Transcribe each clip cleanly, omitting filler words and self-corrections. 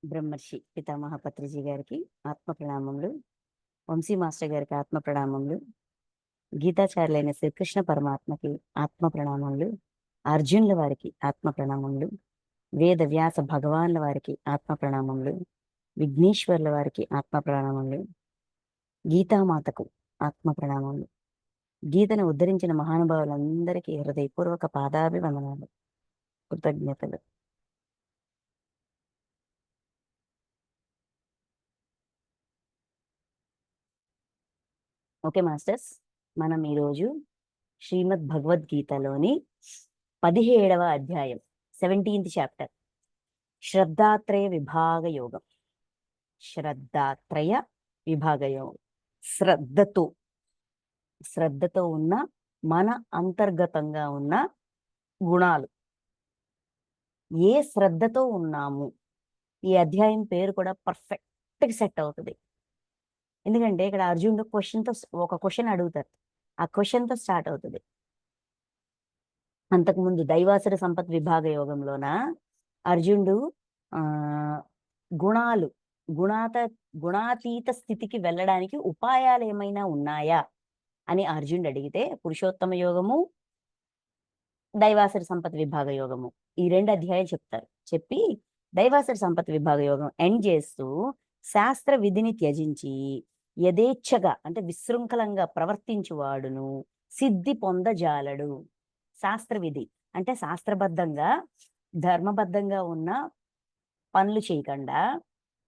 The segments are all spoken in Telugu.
బ్రహ్మర్షి పితామహ పత్రిజీ గారికి ఆత్మ ప్రణామములు, వంశీ మాస్టర్ గారికి ఆత్మ ప్రణామములు, గీతాచార్యులైన శ్రీకృష్ణ పరమాత్మకి ఆత్మ ప్రణామములు, అర్జునుల వారికి ఆత్మ ప్రణామములు, వేద వ్యాస భగవాన్ల వారికి ఆత్మ ప్రణామములు, విఘ్నేశ్వర్ల వారికి ఆత్మ ప్రణామములు, గీతామాతకు ఆత్మ ప్రణామములు, గీతను ఉద్ధరించిన మహానుభావులందరికీ హృదయపూర్వక పాదాభివందనాలు, కృతజ్ఞతలు. ఓకే మాస్టర్స్, మనం ఈరోజు శ్రీమద్ భగవద్గీతలోని 17వ అధ్యాయం 17th చాప్టర్ శ్రద్ధాత్రయ విభాగ యోగం. శ్రద్ధాత్రయ విభాగ యోగం. శ్రద్ధతో ఉన్న మన అంతర్గతంగా ఉన్న గుణాలు, ఏ శ్రద్ధతో ఉన్నాము. ఈ అధ్యాయం పేరు కూడా పర్ఫెక్ట్గా సెట్ అవుతుంది. ఎందుకంటే ఇక్కడ అర్జునుడు ఒక క్వశ్చన్ అడుగుతారు. ఆ క్వశ్చన్తో స్టార్ట్ అవుతుంది. అంతకుముందు దైవాసుర సంపత్ విభాగ యోగంలోన అర్జునుడు గుణాతీత స్థితికి వెళ్ళడానికి ఉపాయాలు ఏమైనా ఉన్నాయా అని అర్జునుడు అడిగితే, పురుషోత్తమ యోగము, దైవాసుర సంపత్ విభాగ యోగము ఈ 2 అధ్యాయాలు చెప్తారు. చెప్పి దైవాసుర సంపత్ విభాగ యోగం ఎండ్ చేస్తూ, శాస్త్ర విధిని త్యజించి యథేచ్ఛగా అంటే విశృంఖలంగా ప్రవర్తించువాడును సిద్ధి పొందజాలడు. శాస్త్ర విధి అంటే శాస్త్రబద్ధంగా ధర్మబద్ధంగా ఉన్న పనులు చేయకుండా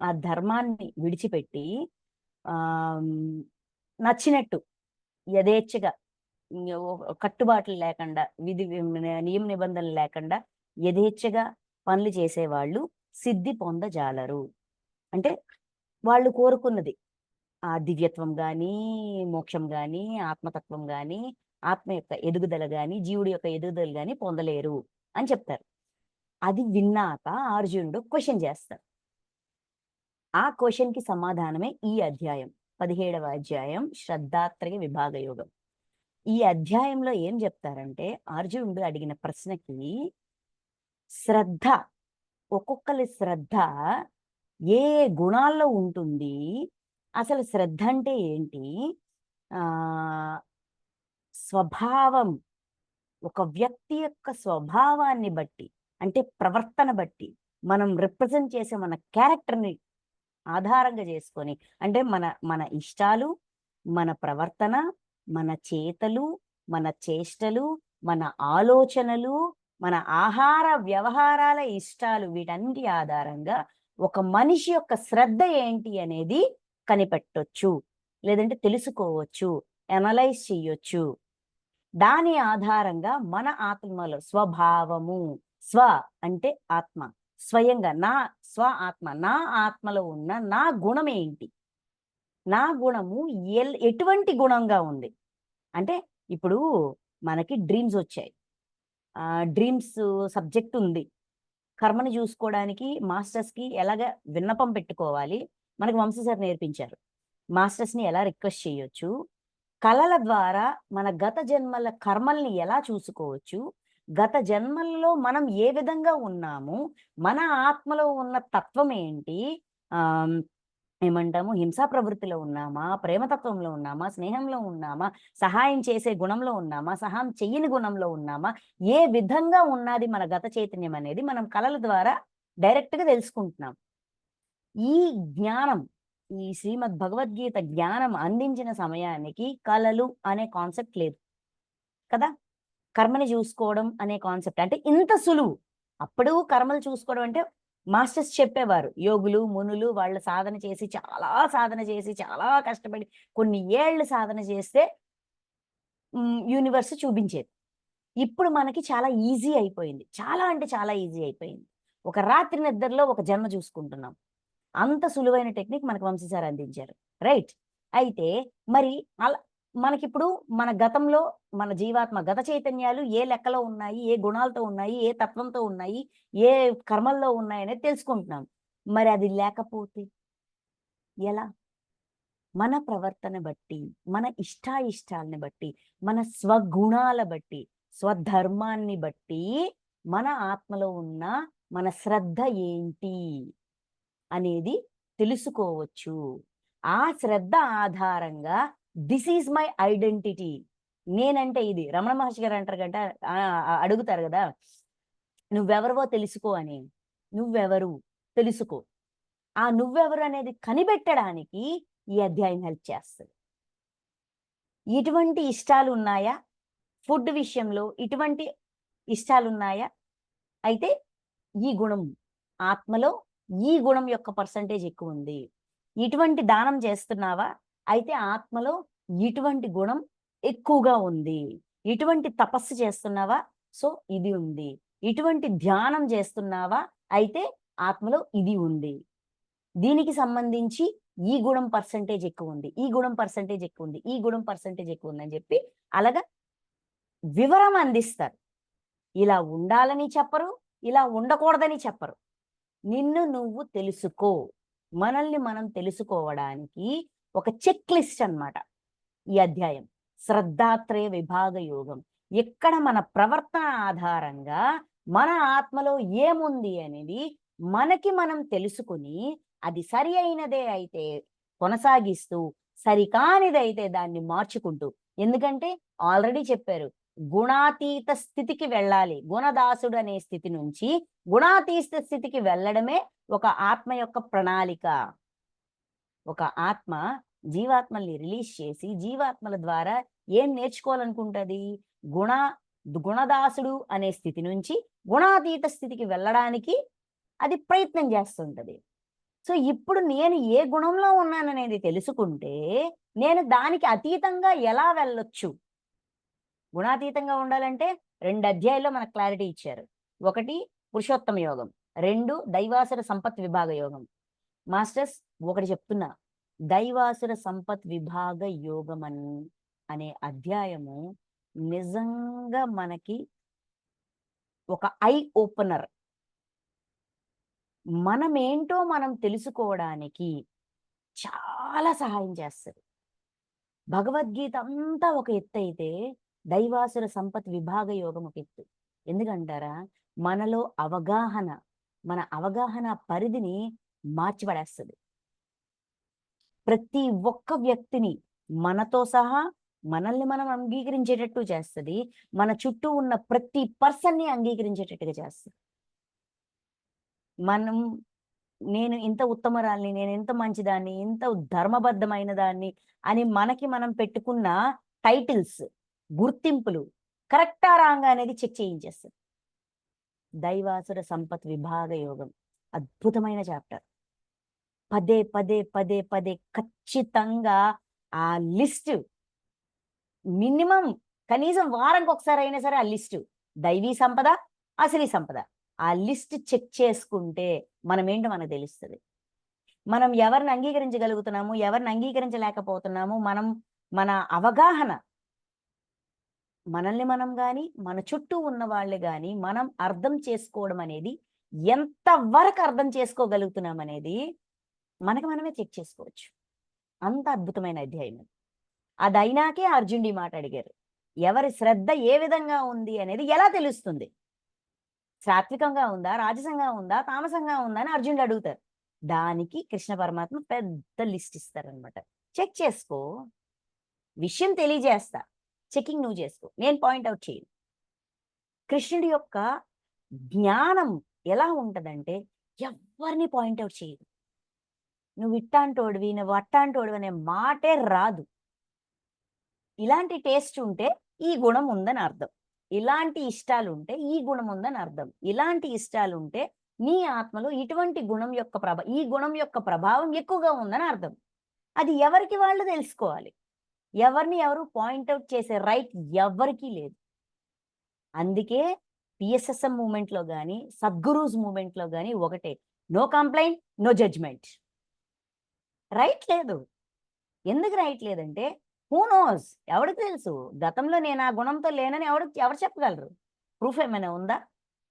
ఆ ధర్మాన్ని విడిచిపెట్టి నచ్చినట్టు యథేచ్ఛగా కట్టుబాట్లు లేకుండా నియమ నిబంధనలు లేకుండా యథేచ్ఛగా పనులు చేసేవాళ్ళు సిద్ధి పొందజాలరు. అంటే వాళ్ళు కోరుకున్నది ఆ దివ్యత్వం కానీ, మోక్షం కానీ, ఆత్మతత్వం కానీ, ఆత్మ యొక్క ఎదుగుదల కానీ, జీవుడి యొక్క ఎదుగుదల కానీ పొందలేరు అని చెప్తారు. అది విన్నాక అర్జునుడు క్వశ్చన్ చేస్తారు. ఆ క్వశ్చన్కి సమాధానమే ఈ అధ్యాయం 17వ అధ్యాయం శ్రద్ధాత్రయ విభాగ యోగం. ఈ అధ్యాయంలో ఏం చెప్తారంటే, అర్జునుడు అడిగిన ప్రశ్నకి శ్రద్ధ, ఒక్కొక్కరి శ్రద్ధ ఏ గుణాల్లో ఉంటుంది, అసలు శ్రద్ధ అంటే ఏంటి, స్వభావం, ఒక వ్యక్తి యొక్క స్వభావాన్ని బట్టి అంటే ప్రవర్తన బట్టి మనం రిప్రజెంట్ చేసే మన క్యారెక్టర్ని ఆధారంగా చేసుకొని, అంటే మన ఇష్టాలు, మన ప్రవర్తన, మన చేతలు, మన చేష్టలు, మన ఆలోచనలు, మన ఆహార వ్యవహారాల ఇష్టాలు, వీటన్నిటి ఆధారంగా ఒక మనిషి యొక్క శ్రద్ధ ఏంటి అనేది కనిపెట్టొచ్చు, లేదంటే తెలుసుకోవచ్చు, అనలైజ్ చెయ్యొచ్చు. దాని ఆధారంగా మన ఆత్మలో స్వభావము, స్వ అంటే ఆత్మ, స్వయంగా నా స్వ ఆత్మ, నా ఆత్మలో ఉన్న నా గుణం ఏంటి, నా గుణము ఎటువంటి గుణంగా ఉంది. అంటే ఇప్పుడు మనకి డ్రీమ్స్ వచ్చాయి, డ్రీమ్స్ సబ్జెక్ట్ ఉంది. కర్మని చూసుకోవడానికి మాస్టర్స్కి ఎలాగ విన్నపం పెట్టుకోవాలి మనకి వంశీ సార్ నేర్పించారు. మాస్టర్స్ని ఎలా రిక్వెస్ట్ చేయొచ్చు, కళల ద్వారా మన గత జన్మల కర్మల్ని ఎలా చూసుకోవచ్చు, గత జన్మల్లో మనం ఏ విధంగా ఉన్నాము, మన ఆత్మలో ఉన్న తత్వం ఏంటి, ఏమంటాము, హింసా ప్రవృత్తిలో ఉన్నామా, ప్రేమతత్వంలో ఉన్నామా, స్నేహంలో ఉన్నామా, సహాయం చేసే గుణంలో ఉన్నామా, సహాయం చెయ్యని గుణంలో ఉన్నామా, ఏ విధంగా ఉన్నది మన గత చైతన్యం అనేది మనం కళల ద్వారా డైరెక్ట్గా తెలుసుకుంటున్నాం. ఈ జ్ఞానం, ఈ శ్రీమద్ భగవద్గీత జ్ఞానం అందించిన సమయానికి కళలు అనే కాన్సెప్ట్ లేదు కదా. కర్మని చూసుకోవడం అనే కాన్సెప్ట్ అంటే ఇంత సులువు. అప్పుడు కర్మలు చూసుకోవడం అంటే మాస్టర్స్ చెప్పేవారు, యోగులు మునులు వాళ్ళ సాధన చేసి చాలా కష్టపడి కొన్ని ఏళ్ళు సాధన చేస్తే యూనివర్స్ చూపించేది. ఇప్పుడు మనకి చాలా ఈజీ అయిపోయింది, చాలా అంటే చాలా ఈజీ అయిపోయింది. ఒక రాత్రి నిద్రలో ఒక జన్మ చూసుకుంటున్నాం. అంత సులువైన టెక్నిక్ మనకు వంశీ సార్ అందించారు, రైట్. అయితే మరి అలా మనకిప్పుడు మన గతంలో మన జీవాత్మ గత చైతన్యాలు ఏ లెక్కలో ఉన్నాయి, ఏ గుణాలతో ఉన్నాయి, ఏ తత్వంతో ఉన్నాయి, ఏ కర్మల్లో ఉన్నాయి అనేది తెలుసుకుంటున్నాం. మరి అది లేకపోతే ఎలా? మన ప్రవర్తన బట్టి, మన ఇష్టాయిష్టాలని బట్టి, మన స్వగుణాల బట్టి, స్వధర్మాన్ని బట్టి మన ఆత్మలో ఉన్న మన శ్రద్ధ ఏంటి, అనేది తెలుసుకోవచ్చు. ఆ శ్రద్ధ ఆధారంగా దిస్ ఈజ్ మై ఐడెంటిటీ, నేనంటే ఇది. రమణ మహర్షి గారు అంటారు గట, అడుగుతారు కదా, నువ్వెవరివో తెలుసుకో అని. నువ్వెవరు తెలుసుకో. ఆ నువ్వెవరు అనేది కనిపెట్టడానికి ఈ అధ్యాయం హెల్ప్ చేస్తది. ఇటువంటి ఇష్టాలు ఉన్నాయా? ఫుడ్ విషయంలో ఇటువంటి ఇష్టాలున్నాయా? అయితే ఈ గుణం, ఆత్మలో ఈ గుణం యొక్క పర్సెంటేజ్ ఎక్కువుంది. ఇటువంటి దానం చేస్తున్నావా? అయితే ఆత్మలో ఇటువంటి గుణం ఎక్కువగా ఉంది. ఇటువంటి తపస్సు చేస్తున్నావా? సో, ఇది ఉంది. ఇటువంటి ధ్యానం చేస్తున్నావా? అయితే ఆత్మలో ఇది ఉంది. దీనికి సంబంధించి ఈ గుణం పర్సెంటేజ్ ఎక్కువుంది. ఈ గుణం పర్సెంటేజ్ ఎక్కువుంది. ఈ గుణం పర్సెంటేజ్ ఎక్కువుందని చెప్పి అలాగా వివరం అందిస్తారు. ఇలా ఉండాలని చెప్పరు, ఇలా ఉండకూడదని చెప్పరు. నిన్ను నువ్వు తెలుసుకో. మనల్ని మనం తెలుసుకోవడానికి ఒక చెక్ లిస్ట్ అన్నమాట ఈ అధ్యాయం. శ్రద్ధాత్రయ విభాగ యోగం. ఎక్కడ మన ప్రవర్తన ఆధారంగా మన ఆత్మలో ఏముంది అనేది మనకి మనం తెలుసుకుని, అది సరి అయినదే అయితే కొనసాగిస్తూ, సరికానిదైతే దాన్ని మార్చుకుంటూ. ఎందుకంటే ఆల్రెడీ చెప్పారు, గుణాతీత స్థితికి వెళ్ళాలి. గుణదాసుడు అనే స్థితి నుంచి గుణాతీత స్థితికి వెళ్ళడమే ఒక ఆత్మ యొక్క ప్రణాళిక. ఒక ఆత్మ జీవాత్మల్ని రిలీజ్ చేసి జీవాత్మల ద్వారా ఏం నేర్చుకోవాలనుకుంటది? గుణదాసుడు అనే స్థితి నుంచి గుణాతీత స్థితికి వెళ్ళడానికి అది ప్రయత్నం చేస్తుంటది. సో ఇప్పుడు నేను ఏ గుణంలో ఉన్నాననేది తెలుసుకుంటే నేను దానికి అతీతంగా ఎలా వెళ్ళొచ్చు? గుణాతీతంగా ఉండాలంటే 2 అధ్యాయాల్లో మనకు క్లారిటీ ఇచ్చారు. 1 పురుషోత్తమ యోగం, 2 దైవాసుర సంపత్ విభాగ యోగం. మాస్టర్స్ ఒకటి చెప్తున్నా, దైవాసుర సంపత్ విభాగ యోగం అనే అధ్యాయము నిజంగా మనకి ఒక ఐ ఓపెనర్. మనమేంటో మనం తెలుసుకోవడానికి చాలా సహాయం చేస్తది. భగవద్గీత అంతా ఒక ఎత్తైతే దైవాసుర సంపత్ విభాగ యోగం ఒక ఎత్తు. ఎందుకంటారా? మనలో మన అవగాహన పరిధిని మార్చిపడేస్తది. ప్రతి ఒక్క వ్యక్తిని మనతో సహా మనల్ని మనం అంగీకరించేటట్టు చేస్తది. మన చుట్టూ ఉన్న ప్రతి పర్సన్‌ని అంగీకరించేటట్టుగా చేస్తది. నేను ఇంత ఉత్తమరాలిని, నేను ఇంత మంచిదాన్ని, ఇంత ధర్మబద్ధమైన దాన్ని అని మనకి మనం పెట్టుకున్న టైటిల్స్, గుర్తింపులు కరెక్టా రాంగా అనేది చెక్ చేయించేస్తది. దైవాసుర సంపత్ విభాగ యోగం అద్భుతమైన చాప్టర్. పదే పదే పదే పదే ఖచ్చితంగా ఆ లిస్ట్ మినిమం కనీసం వారానికి ఒకసారి అయినా సరే ఆ లిస్టు దైవీ సంపద, అసలీ సంపద, ఆ లిస్ట్ చెక్ చేసుకుంటే మనమేంటో మనకు తెలుస్తది. మనం ఎవరిని అంగీకరించగలుగుతున్నాము, ఎవరిని అంగీకరించలేకపోతున్నాము, మన అవగాహన, మనల్ని మనం గాని, మన చుట్టూ ఉన్న వాళ్ళు గాని మనం అర్థం చేసుకోవడం అనేది ఎంత వరకు అర్థం చేసుకోగలుగుతున్నాం అనేది మనకి మనమే చెక్ చేసుకోవచ్చు. అంత అద్భుతమైన అధ్యాయం అది. అదైనాకే అర్జునుడు ఈ మాట అడిగారు. ఎవరి శ్రద్ధ ఏ విధంగా ఉంది అనేది ఎలా తెలుస్తుంది? సాత్వికంగా ఉందా? రాజసంగా ఉందా? తామసంగా ఉందా? అని అర్జునుడు అడుగుతారు. దానికి కృష్ణ పరమాత్మ పెద్ద లిస్ట్ ఇస్తారనమాట. చెక్ చేసుకో, విషయం తెలియజేస్తా, చెకింగ్ నువ్వు చేసుకో, నేను పాయింట్ అవుట్ చేయను. కృష్ణుడి యొక్క జ్ఞానం ఎలా ఉంటదంటే ఎవ్వరిని పాయింట్ అవుట్ చేయదు. నువ్వు ఇట్టాంటోడివి, నువ్వు అట్టాంటోడివి అనే మాటే రాదు. ఇలాంటి టేస్ట్ ఉంటే ఈ గుణం ఉందని అర్థం. ఇలాంటి ఇష్టాలు ఉంటే ఈ గుణం ఉందని అర్థం. ఇలాంటి ఇష్టాలు ఉంటే నీ ఆత్మలో ఇటువంటి గుణం యొక్క ఈ గుణం యొక్క ప్రభావం ఎక్కువగా ఉందని అర్థం. అది ఎవరికి వాళ్ళు తెలుసుకోవాలి. ఎవరిని ఎవరు పాయింట్అవుట్ చేసే రైట్ ఎవ్వరికీ లేదు. అందుకే పిఎస్ఎస్ఎం మూవ్‌మెంట్‌లో గాని, సద్గురూస్ మూవ్‌మెంట్‌లో గాని ఒకటే, no complaint, no judgement. Right లేదు. ఎందుకు రైట్ లేదంటే హూ నోస్, ఎవడికి తెలుసు? గతంలో నేను ఆ గుణంతో లేనని ఎవరు చెప్పగలరు? ప్రూఫ్ ఏమైనా ఉందా?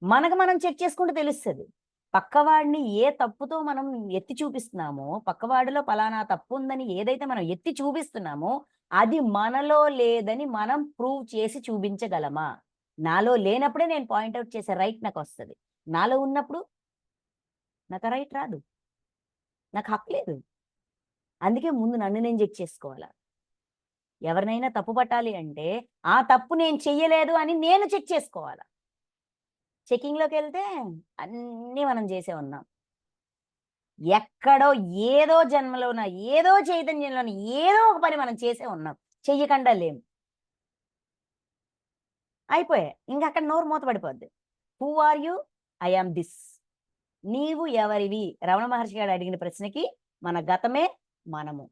మనకు మనం చెక్ చేసుకుంటే తెలుస్తది. పక్కవాడిని ఏ తప్పుతో మనం ఎత్తి చూపిస్తున్నామో, పక్కవాడిలో పలానా తప్పు ఉందని ఏదైతే మనం ఎత్తి చూపిస్తున్నామో, అది మనలో లేదని మనం ప్రూవ్ చేసి చూపించగలమా? నాలో లేనప్పుడే నేను పాయింట్ ఔట్ చేసే రైట్ నాకొస్తది. నాలో ఉన్నప్పుడు నాకు ఆ రైట్ రాదు. నాకు హక్కు లేదు. అందుకే ముందు నన్ను నేను చెక్ చేసుకోవాలా. ఎవరినైనా తప్పు పట్టాలి అంటే ఆ తప్పు నేను చెయ్యలేదు అని నేను చెక్ చేసుకోవాలా. చెకింగ్‌లోకెళ్తే అన్నీ మనం చేసే ఉన్నాం. ఎక్కడో ఏదో జన్మలోన, ఏదో చైతన్యంలోన ఏదో ఒక పని మనం చేసే ఉన్నాం. చెయ్యకుండా లేము. అయిపోయాయి. ఇంకక్కడ నోరు మూత పడిపోద్ది. Who are you? I am this. నీవు ఎవరివి? రమణ మహర్షి గారు అడిగిన ప్రశ్నకి మన గతమే మనము.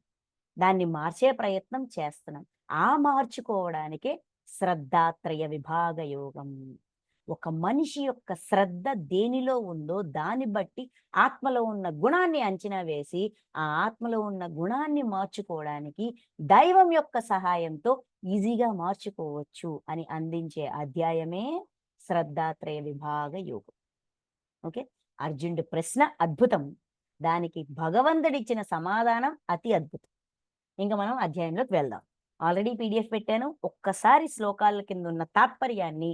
దాన్ని మార్చే ప్రయత్నం చేస్తున్నాం. ఆ మార్చుకోవడానికే శ్రద్ధాత్రయ విభాగ యోగం. ఒక మనిషి యొక్క శ్రద్ధ దేనిలో ఉందో దాన్ని బట్టి ఆత్మలో ఉన్న గుణాన్ని అంచనా వేసి, ఆ ఆత్మలో ఉన్న గుణాన్ని మార్చుకోవడానికి దైవం యొక్క సహాయంతో ఈజీగా మార్చుకోవచ్చు అని అందించే అధ్యాయమే శ్రద్ధాత్రయ విభాగ యోగం. ఓకే. అర్జునుడి ప్రశ్న అద్భుతం. దానికి భగవంతుడిచ్చిన సమాధానం అతి అద్భుతం. ఇంకా మనం అధ్యాయంలోకి వెళ్దాం. ఆల్రెడీ పీడిఎఫ్ పెట్టాను. ఒక్కసారి శ్లోకాల కింద ఉన్న తాత్పర్యాన్ని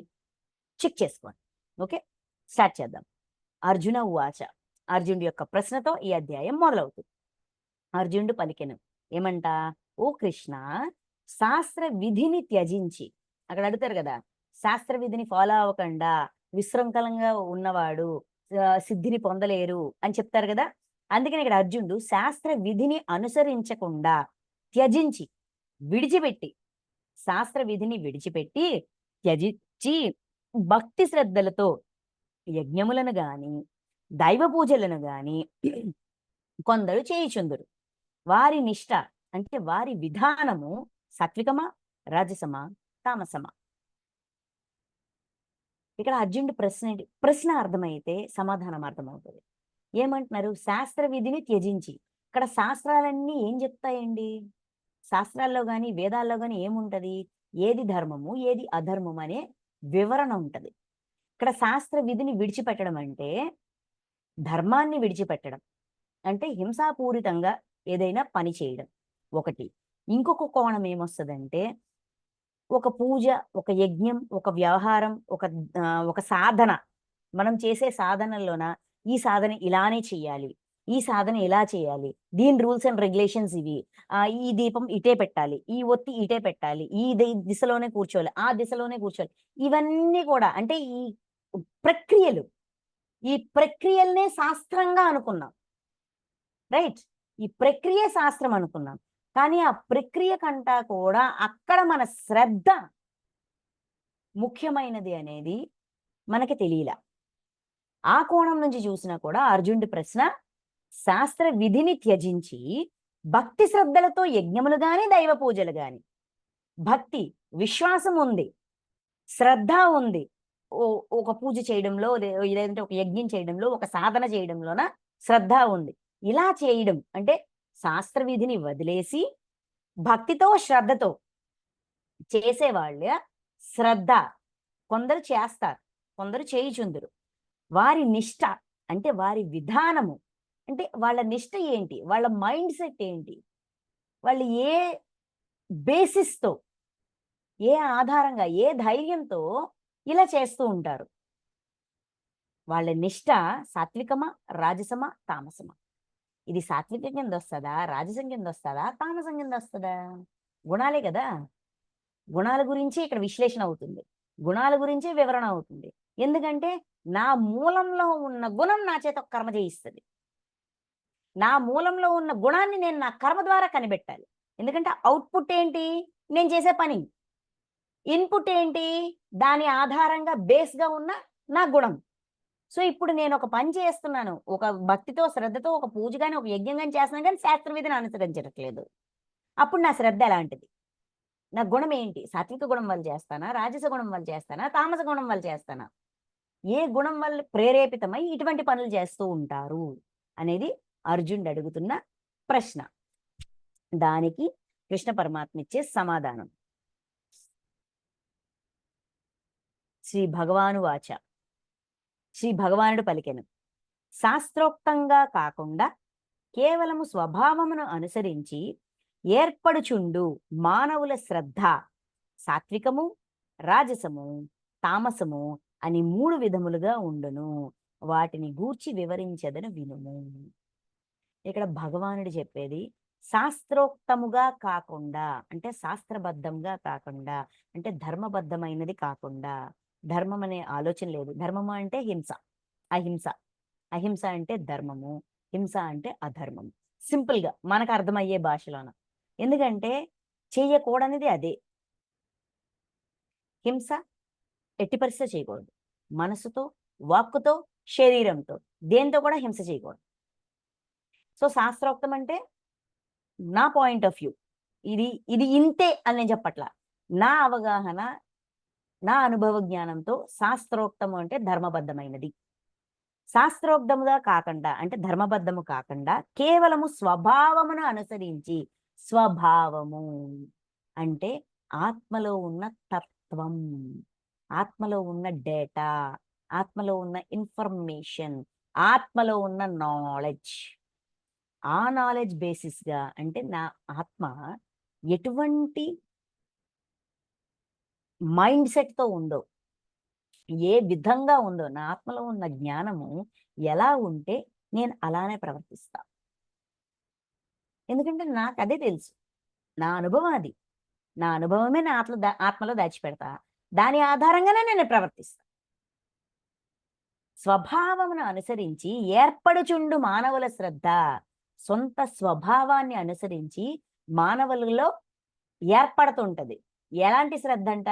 చెక్ చేసుకోండి. ఓకే, స్టార్ట్ చేద్దాం. అర్జున ఉవాచ. అర్జునుడి యొక్క ప్రశ్నతో ఈ అధ్యాయం మొదలవుతుంది. అర్జునుడు పలికెను ఏమంట? ఓ కృష్ణ, శాస్త్ర విధిని త్యజించి, అక్కడ అడుగుతారు కదా, శాస్త్ర విధిని ఫాలో అవ్వకుండా విశృంఖలంగా ఉన్నవాడు సిద్ధిని పొందలేరు అని చెప్తారు కదా. అందుకని ఇక్కడ అర్జునుడు శాస్త్ర విధిని అనుసరించకుండా త్యజించి, విడిచిపెట్టి, శాస్త్ర విధిని విడిచిపెట్టి త్యజించి భక్తి శ్రద్ధలతో యజ్ఞములను గాని దైవ పూజలను గాని కొందరు చేయుచుందురు. వారి నిష్ట అంటే వారి విధానము సాత్వికమా, రాజసమా, తామసమా? ఇక్కడ అర్జునుడి ప్రశ్న అర్థమైతే సమాధానం అర్థమవుతుంది. ఏమంటున్నారు? శాస్త్ర విధిని త్యజించి. ఇక్కడ శాస్త్రాలన్నీ ఏం చెప్తాయండి? శాస్త్రాల్లో గాని వేదాల్లో గాని ఏముంటది? ఏది ధర్మము, ఏది అధర్మం అనే వివరణ ఉంటది. ఇక్కడ శాస్త్ర విధిని విడిచిపెట్టడం అంటే ధర్మాన్ని విడిచిపెట్టడం, అంటే హింసాపూరితంగా ఏదైనా పని చేయడం ఒకటి. ఇంకొక కోణం ఏమొస్తుందంటే ఒక పూజ, ఒక యజ్ఞం, ఒక వ్యవహారం, ఒక సాధన, మనం చేసే సాధనల్లోన ఈ సాధన ఇలానే చెయ్యాలి, ఈ సాధన ఇలా చేయాలి, దీని రూల్స్ అండ్ రెగ్యులేషన్స్ ఇవి, ఈ దీపం ఇటే పెట్టాలి, ఈ ఒత్తి ఇటే పెట్టాలి, ఈ దిశలోనే కూర్చోవాలి, ఆ దిశలోనే కూర్చోవాలి. ఇవన్నీ కూడా అంటే ఈ ప్రక్రియలు, ఈ ప్రక్రియలనే శాస్త్రంగా అనుకున్నాం. రైట్? ఈ ప్రక్రియ శాస్త్రం అనుకున్నాం. కానీ ఆ ప్రక్రియ కంటా కూడా అక్కడ మన శ్రద్ధ ముఖ్యమైనది అనేది మనకి తెలియలా. ఆ కోణం నుంచి చూసినా కూడా అర్జునుడి ప్రశ్న శాస్త్ర విధిని త్యజించి భక్తి శ్రద్ధలతో యజ్ఞములు గాని దైవ పూజలు గాని, భక్తి విశ్వాసం ఉంది, శ్రద్ధ ఉంది, ఒక పూజ చేయడంలో లేదంటే ఒక యజ్ఞం చేయడంలో, ఒక సాధన చేయడంలోన శ్రద్ధ ఉంది. ఇలా చేయడం అంటే శాస్త్ర విధిని వదిలేసి భక్తితో శ్రద్ధతో చేసేవాళ్ళ శ్రద్ధ. కొందరు చేస్తారు, కొందరు చేయుచుందురు. వారి నిష్ట అంటే వారి విధానము, అంటే వాళ్ళ నిష్ట ఏంటి, వాళ్ళ మైండ్ సెట్ ఏంటి, వాళ్ళు ఏ బేసిస్తో, ఏ ఆధారంగా, ఏ ధైర్యంతో ఇలా చేస్తూ ఉంటారు. వాళ్ళ నిష్ట సాత్వికమా, రాజసమా, తామసమా? ఇది సాత్వికం కింద వస్తుందా, రాజసం కింద వస్తుందా, తామసం కింద వస్తుందా? గుణాలే కదా. గుణాల గురించి ఇక్కడ విశ్లేషణ అవుతుంది, గుణాల గురించే వివరణ అవుతుంది. ఎందుకంటే నా మూలంలో ఉన్న గుణం నా చేత కర్మ చేయిస్తుంది. నా మూలంలో ఉన్న గుణాన్ని నేను నా కర్మ ద్వారా కనిపెట్టాలి. ఎందుకంటే అవుట్పుట్ ఏంటి? నేను చేసే పని. ఇన్పుట్ ఏంటి? దాని ఆధారంగా బేస్గా ఉన్న నా గుణం. సో ఇప్పుడు నేను ఒక పని చేస్తున్నాను, ఒక భక్తితో శ్రద్ధతో ఒక పూజ కానీ ఒక యజ్ఞం కానీ చేస్తున్నాను, కానీ శాస్త్ర విధిని అనుసరించట్లేదు. అప్పుడు నా శ్రద్ధ ఎలాంటిది? నా గుణం ఏంటి? సాత్విక గుణం వల్ల చేస్తానా, రాజస గుణం వల్ల చేస్తానా, తామస గుణం వల్ల చేస్తానా? ఏ గుణం వల్ల ప్రేరేపితమై ఇటువంటి పనులు చేస్తూ ఉంటారు అనేది అర్జునుడు అడుగుతున్న ప్రశ్న. దానికి కృష్ణ పరమాత్మ ఇచ్చే సమాధానం. శ్రీ భగవాను వాచ. శ్రీ భగవానుడు పలికెను, శాస్త్రోక్తంగా కాకుండా కేవలము స్వభావమును అనుసరించి ఏర్పడుచుండు మానవుల శ్రద్ధ సాత్వికము, రాజసము, తామసము అని 3 విధములుగా ఉండును. వాటిని గూర్చి వివరించదను వినుము. ఇక్కడ భగవానుడు చెప్పేది శాస్త్రోక్తముగా కాకుండా, అంటే శాస్త్రబద్ధంగా కాకుండా, అంటే ధర్మబద్ధమైనది కాకుండా. ధర్మం అనే ఆలోచన లేదు. ధర్మము అంటే హింస, అహింస. అహింస అంటే ధర్మము, హింస అంటే అధర్మము. సింపుల్గా మనకు అర్థమయ్యే భాషలోన. ఎందుకంటే చేయకూడనిది అదే. హింస ఎట్టి పరిస్థితి చేయకూడదు. మనసుతో, వాక్కుతో, శరీరంతో, దేంతో కూడా హింస చేయకూడదు. సో శాస్త్రోక్తం అంటే నా పాయింట్ ఆఫ్ వ్యూ, ఇది ఇది ఇంతే అని నేను చెప్పట్లా. నా అవగాహన, నా అనుభవ జ్ఞానంతో శాస్త్రోక్తము అంటే ధర్మబద్ధమైనది. శాస్త్రోక్తముగా కాకుండా అంటే ధర్మబద్ధము కాకుండా కేవలము స్వభావమును అనుసరించి. స్వభావము అంటే ఆత్మలో ఉన్న తత్వం, ఆత్మలో ఉన్న డేటా, ఆత్మలో ఉన్న ఇన్ఫర్మేషన్, ఆత్మలో ఉన్న నాలెడ్జ్. ఆ నాలెడ్జ్ బేసిస్‌గా అంటే నా ఆత్మ ఎటువంటి మైండ్ సెట్‌తో ఉందో, ఏ విధంగా ఉందో, నా ఆత్మలో ఉన్న జ్ఞానము ఎలా ఉంటే నేను అలానే ప్రవర్తిస్తా. ఎందుకంటే నాకదే తెలుసు. నా అనుభవం అది. నా అనుభవమే నా ఆత్మలో దాచిపెడతా. దాని ఆధారంగానే నేను ప్రవర్తిస్తా. స్వభావమును అనుసరించి ఏర్పడుచుండు మానవుల శ్రద్ధ. సొంత స్వభావాన్ని అనుసరించి మానవులలో ఏర్పడుతుంటది. ఎలాంటి శ్రద్ధ అంట?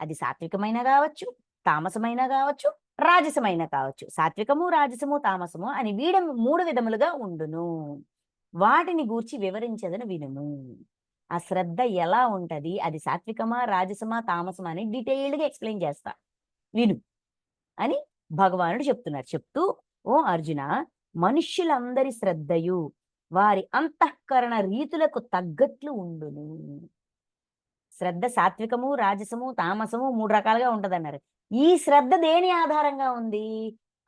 అది సాత్వికమైన కావచ్చు, తామసమైన కావచ్చు, రాజసమైన కావచ్చు. సాత్వికము, రాజసము, తామసము అని 3 విధములుగా ఉండును. వాటిని గూర్చి వివరించదను వినుము. ఆ శ్రద్ధ ఎలా ఉంటది? అది సాత్వికమా, రాజసమా, తామసమా అని డీటెయిల్డ్‌గా ఎక్స్‌ప్లెయిన్ చేస్తా. విను అని భగవానుడు చెప్తున్నారు. చెప్తూ, ఓ అర్జున, మనుష్యులందరి శ్రద్ధయు వారి అంతఃకరణ రీతులకు తగ్గట్లు ఉండును. శ్రద్ధ సాత్వికము, రాజసము, తామసము 3 రకాలుగా ఉంటదన్నారు. ఈ శ్రద్ధ దేని ఆధారంగా ఉంది?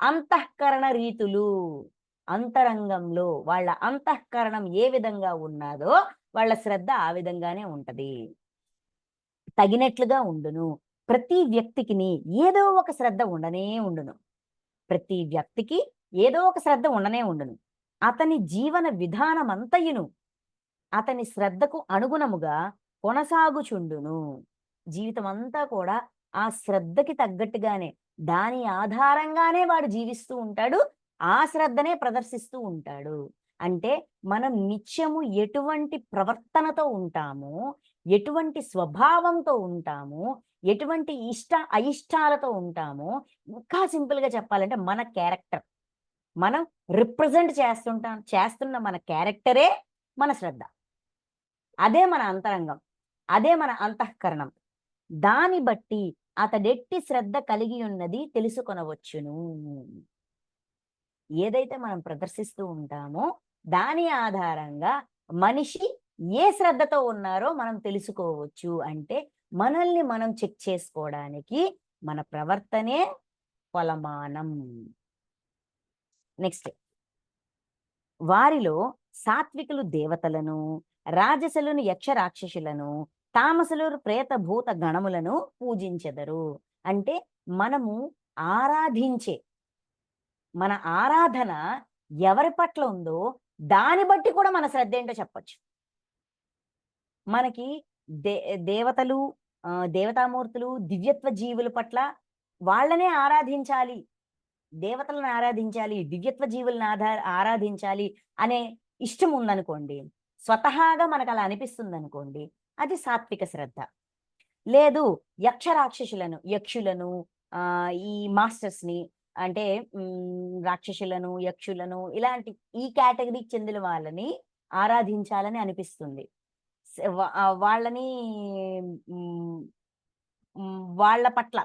అంతఃకరణ రీతులు. అంతరంగంలో వాళ్ళ అంతఃకరణం ఏ విధంగా ఉన్నాదో వాళ్ళ శ్రద్ధ ఆ విధంగానే ఉంటది. తగినట్లుగా ఉండును. ప్రతి వ్యక్తికిని ఏదో ఒక శ్రద్ధ ఉండనే ఉండును. ప్రతి వ్యక్తికి ఏదో ఒక శ్రద్ధ ఉండనే ఉండును. అతని జీవన విధానమంతయును అతని శ్రద్ధకు అనుగుణముగా కొనసాగుచుండును. జీవితమంతా కూడా ఆ శ్రద్ధకి తగ్గట్టుగానే, దాని ఆధారంగానే వాడు జీవిస్తూ ఉంటాడు. ఆ శ్రద్ధనే ప్రదర్శిస్తూ ఉంటాడు. అంటే మనం నిత్యము ఎటువంటి ప్రవర్తనతో ఉంటామో, ఎటువంటి స్వభావంతో ఉంటామో, ఎటువంటి అయిష్టాలతో ఉంటామో, ఇంకా సింపుల్‌గా చెప్పాలంటే మన క్యారెక్టర్. మనం రిప్రజెంట్ చేస్తున్న మన క్యారెక్టరే మన శ్రద్ధ. అదే మన అంతరంగం. అదే మన అంతఃకరణం. దాన్ని బట్టి అతడెట్టి శ్రద్ధ కలిగి ఉన్నది తెలుసుకొనవచ్చును. ఏదైతే మనం ప్రదర్శిస్తూ ఉంటామో దాని ఆధారంగా మనిషి ఏ శ్రద్ధతో ఉన్నారో మనం తెలుసుకోవచ్చు. అంటే మనల్ని మనం చెక్ చేసుకోవడానికి మన ప్రవర్తనే కొలమానం. నెక్స్ట్, వారిలో సాత్వికులు దేవతలను, రాజసులను యక్ష రాక్షసులను, తామసులు ప్రేత భూత గణములను పూజించెదరు. అంటే మనము ఆరాధించే మన ఆరాధన ఎవరి పట్ల ఉందో దాన్ని బట్టి కూడా మన శ్రద్ధ ఏంటో చెప్పొచ్చు. మనకి దే దేవతలు, దేవతామూర్తులు, దివ్యత్వ జీవుల పట్ల వాళ్ళనే ఆరాధించాలి, దేవతలను ఆరాధించాలి, దివ్యత్వ జీవులను ఆరాధించాలి అనే ఇష్టం ఉందనుకోండి, స్వతహాగా మనకు అలా అనిపిస్తుందనుకోండి, అది సాత్విక శ్రద్ధ. లేదు, యక్షులను, ఈ మాస్టర్స్‌ని అంటే రాక్షసులను, యక్షులను ఇలాంటి ఈ కేటగరీకి చెందిన వాళ్ళని ఆరాధించాలని అనిపిస్తుంది. వాళ్ళని వాళ్ళ పట్ల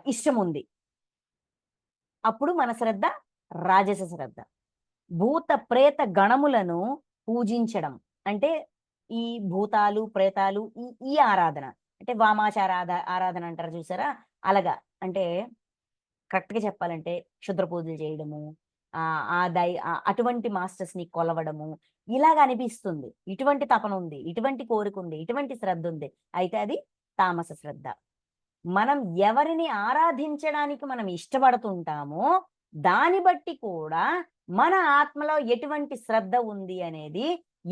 ఇష్టముంది. అప్పుడు మన శ్రద్ధ రాజస శ్రద్ధ. భూత ప్రేత గణములను పూజించడం అంటే ఈ భూతాలు, ప్రేతాలు ఈ ఆరాధన. అంటే వామాచార ఆరాధన అంటారు చూసారా? అలాగా. అంటే కరెక్ట్‌గా చెప్పాలంటే క్షుద్ర పూజలు చేయడము, అటువంటి మాస్టర్స్‌ని కొలవడము, ఇలాగ అనిపిస్తుంది. ఇటువంటి తపన ఉంది, ఇటువంటి కోరిక ఉంది, ఇటువంటి శ్రద్ధ ఉంది. అయితే అది తామస శ్రద్ధ. మనం ఎవరిని ఆరాధించడానికి మనం ఇష్టపడుతుంటామో దాన్ని బట్టి కూడా మన ఆత్మలో ఎటువంటి శ్రద్ధ ఉంది అనేది,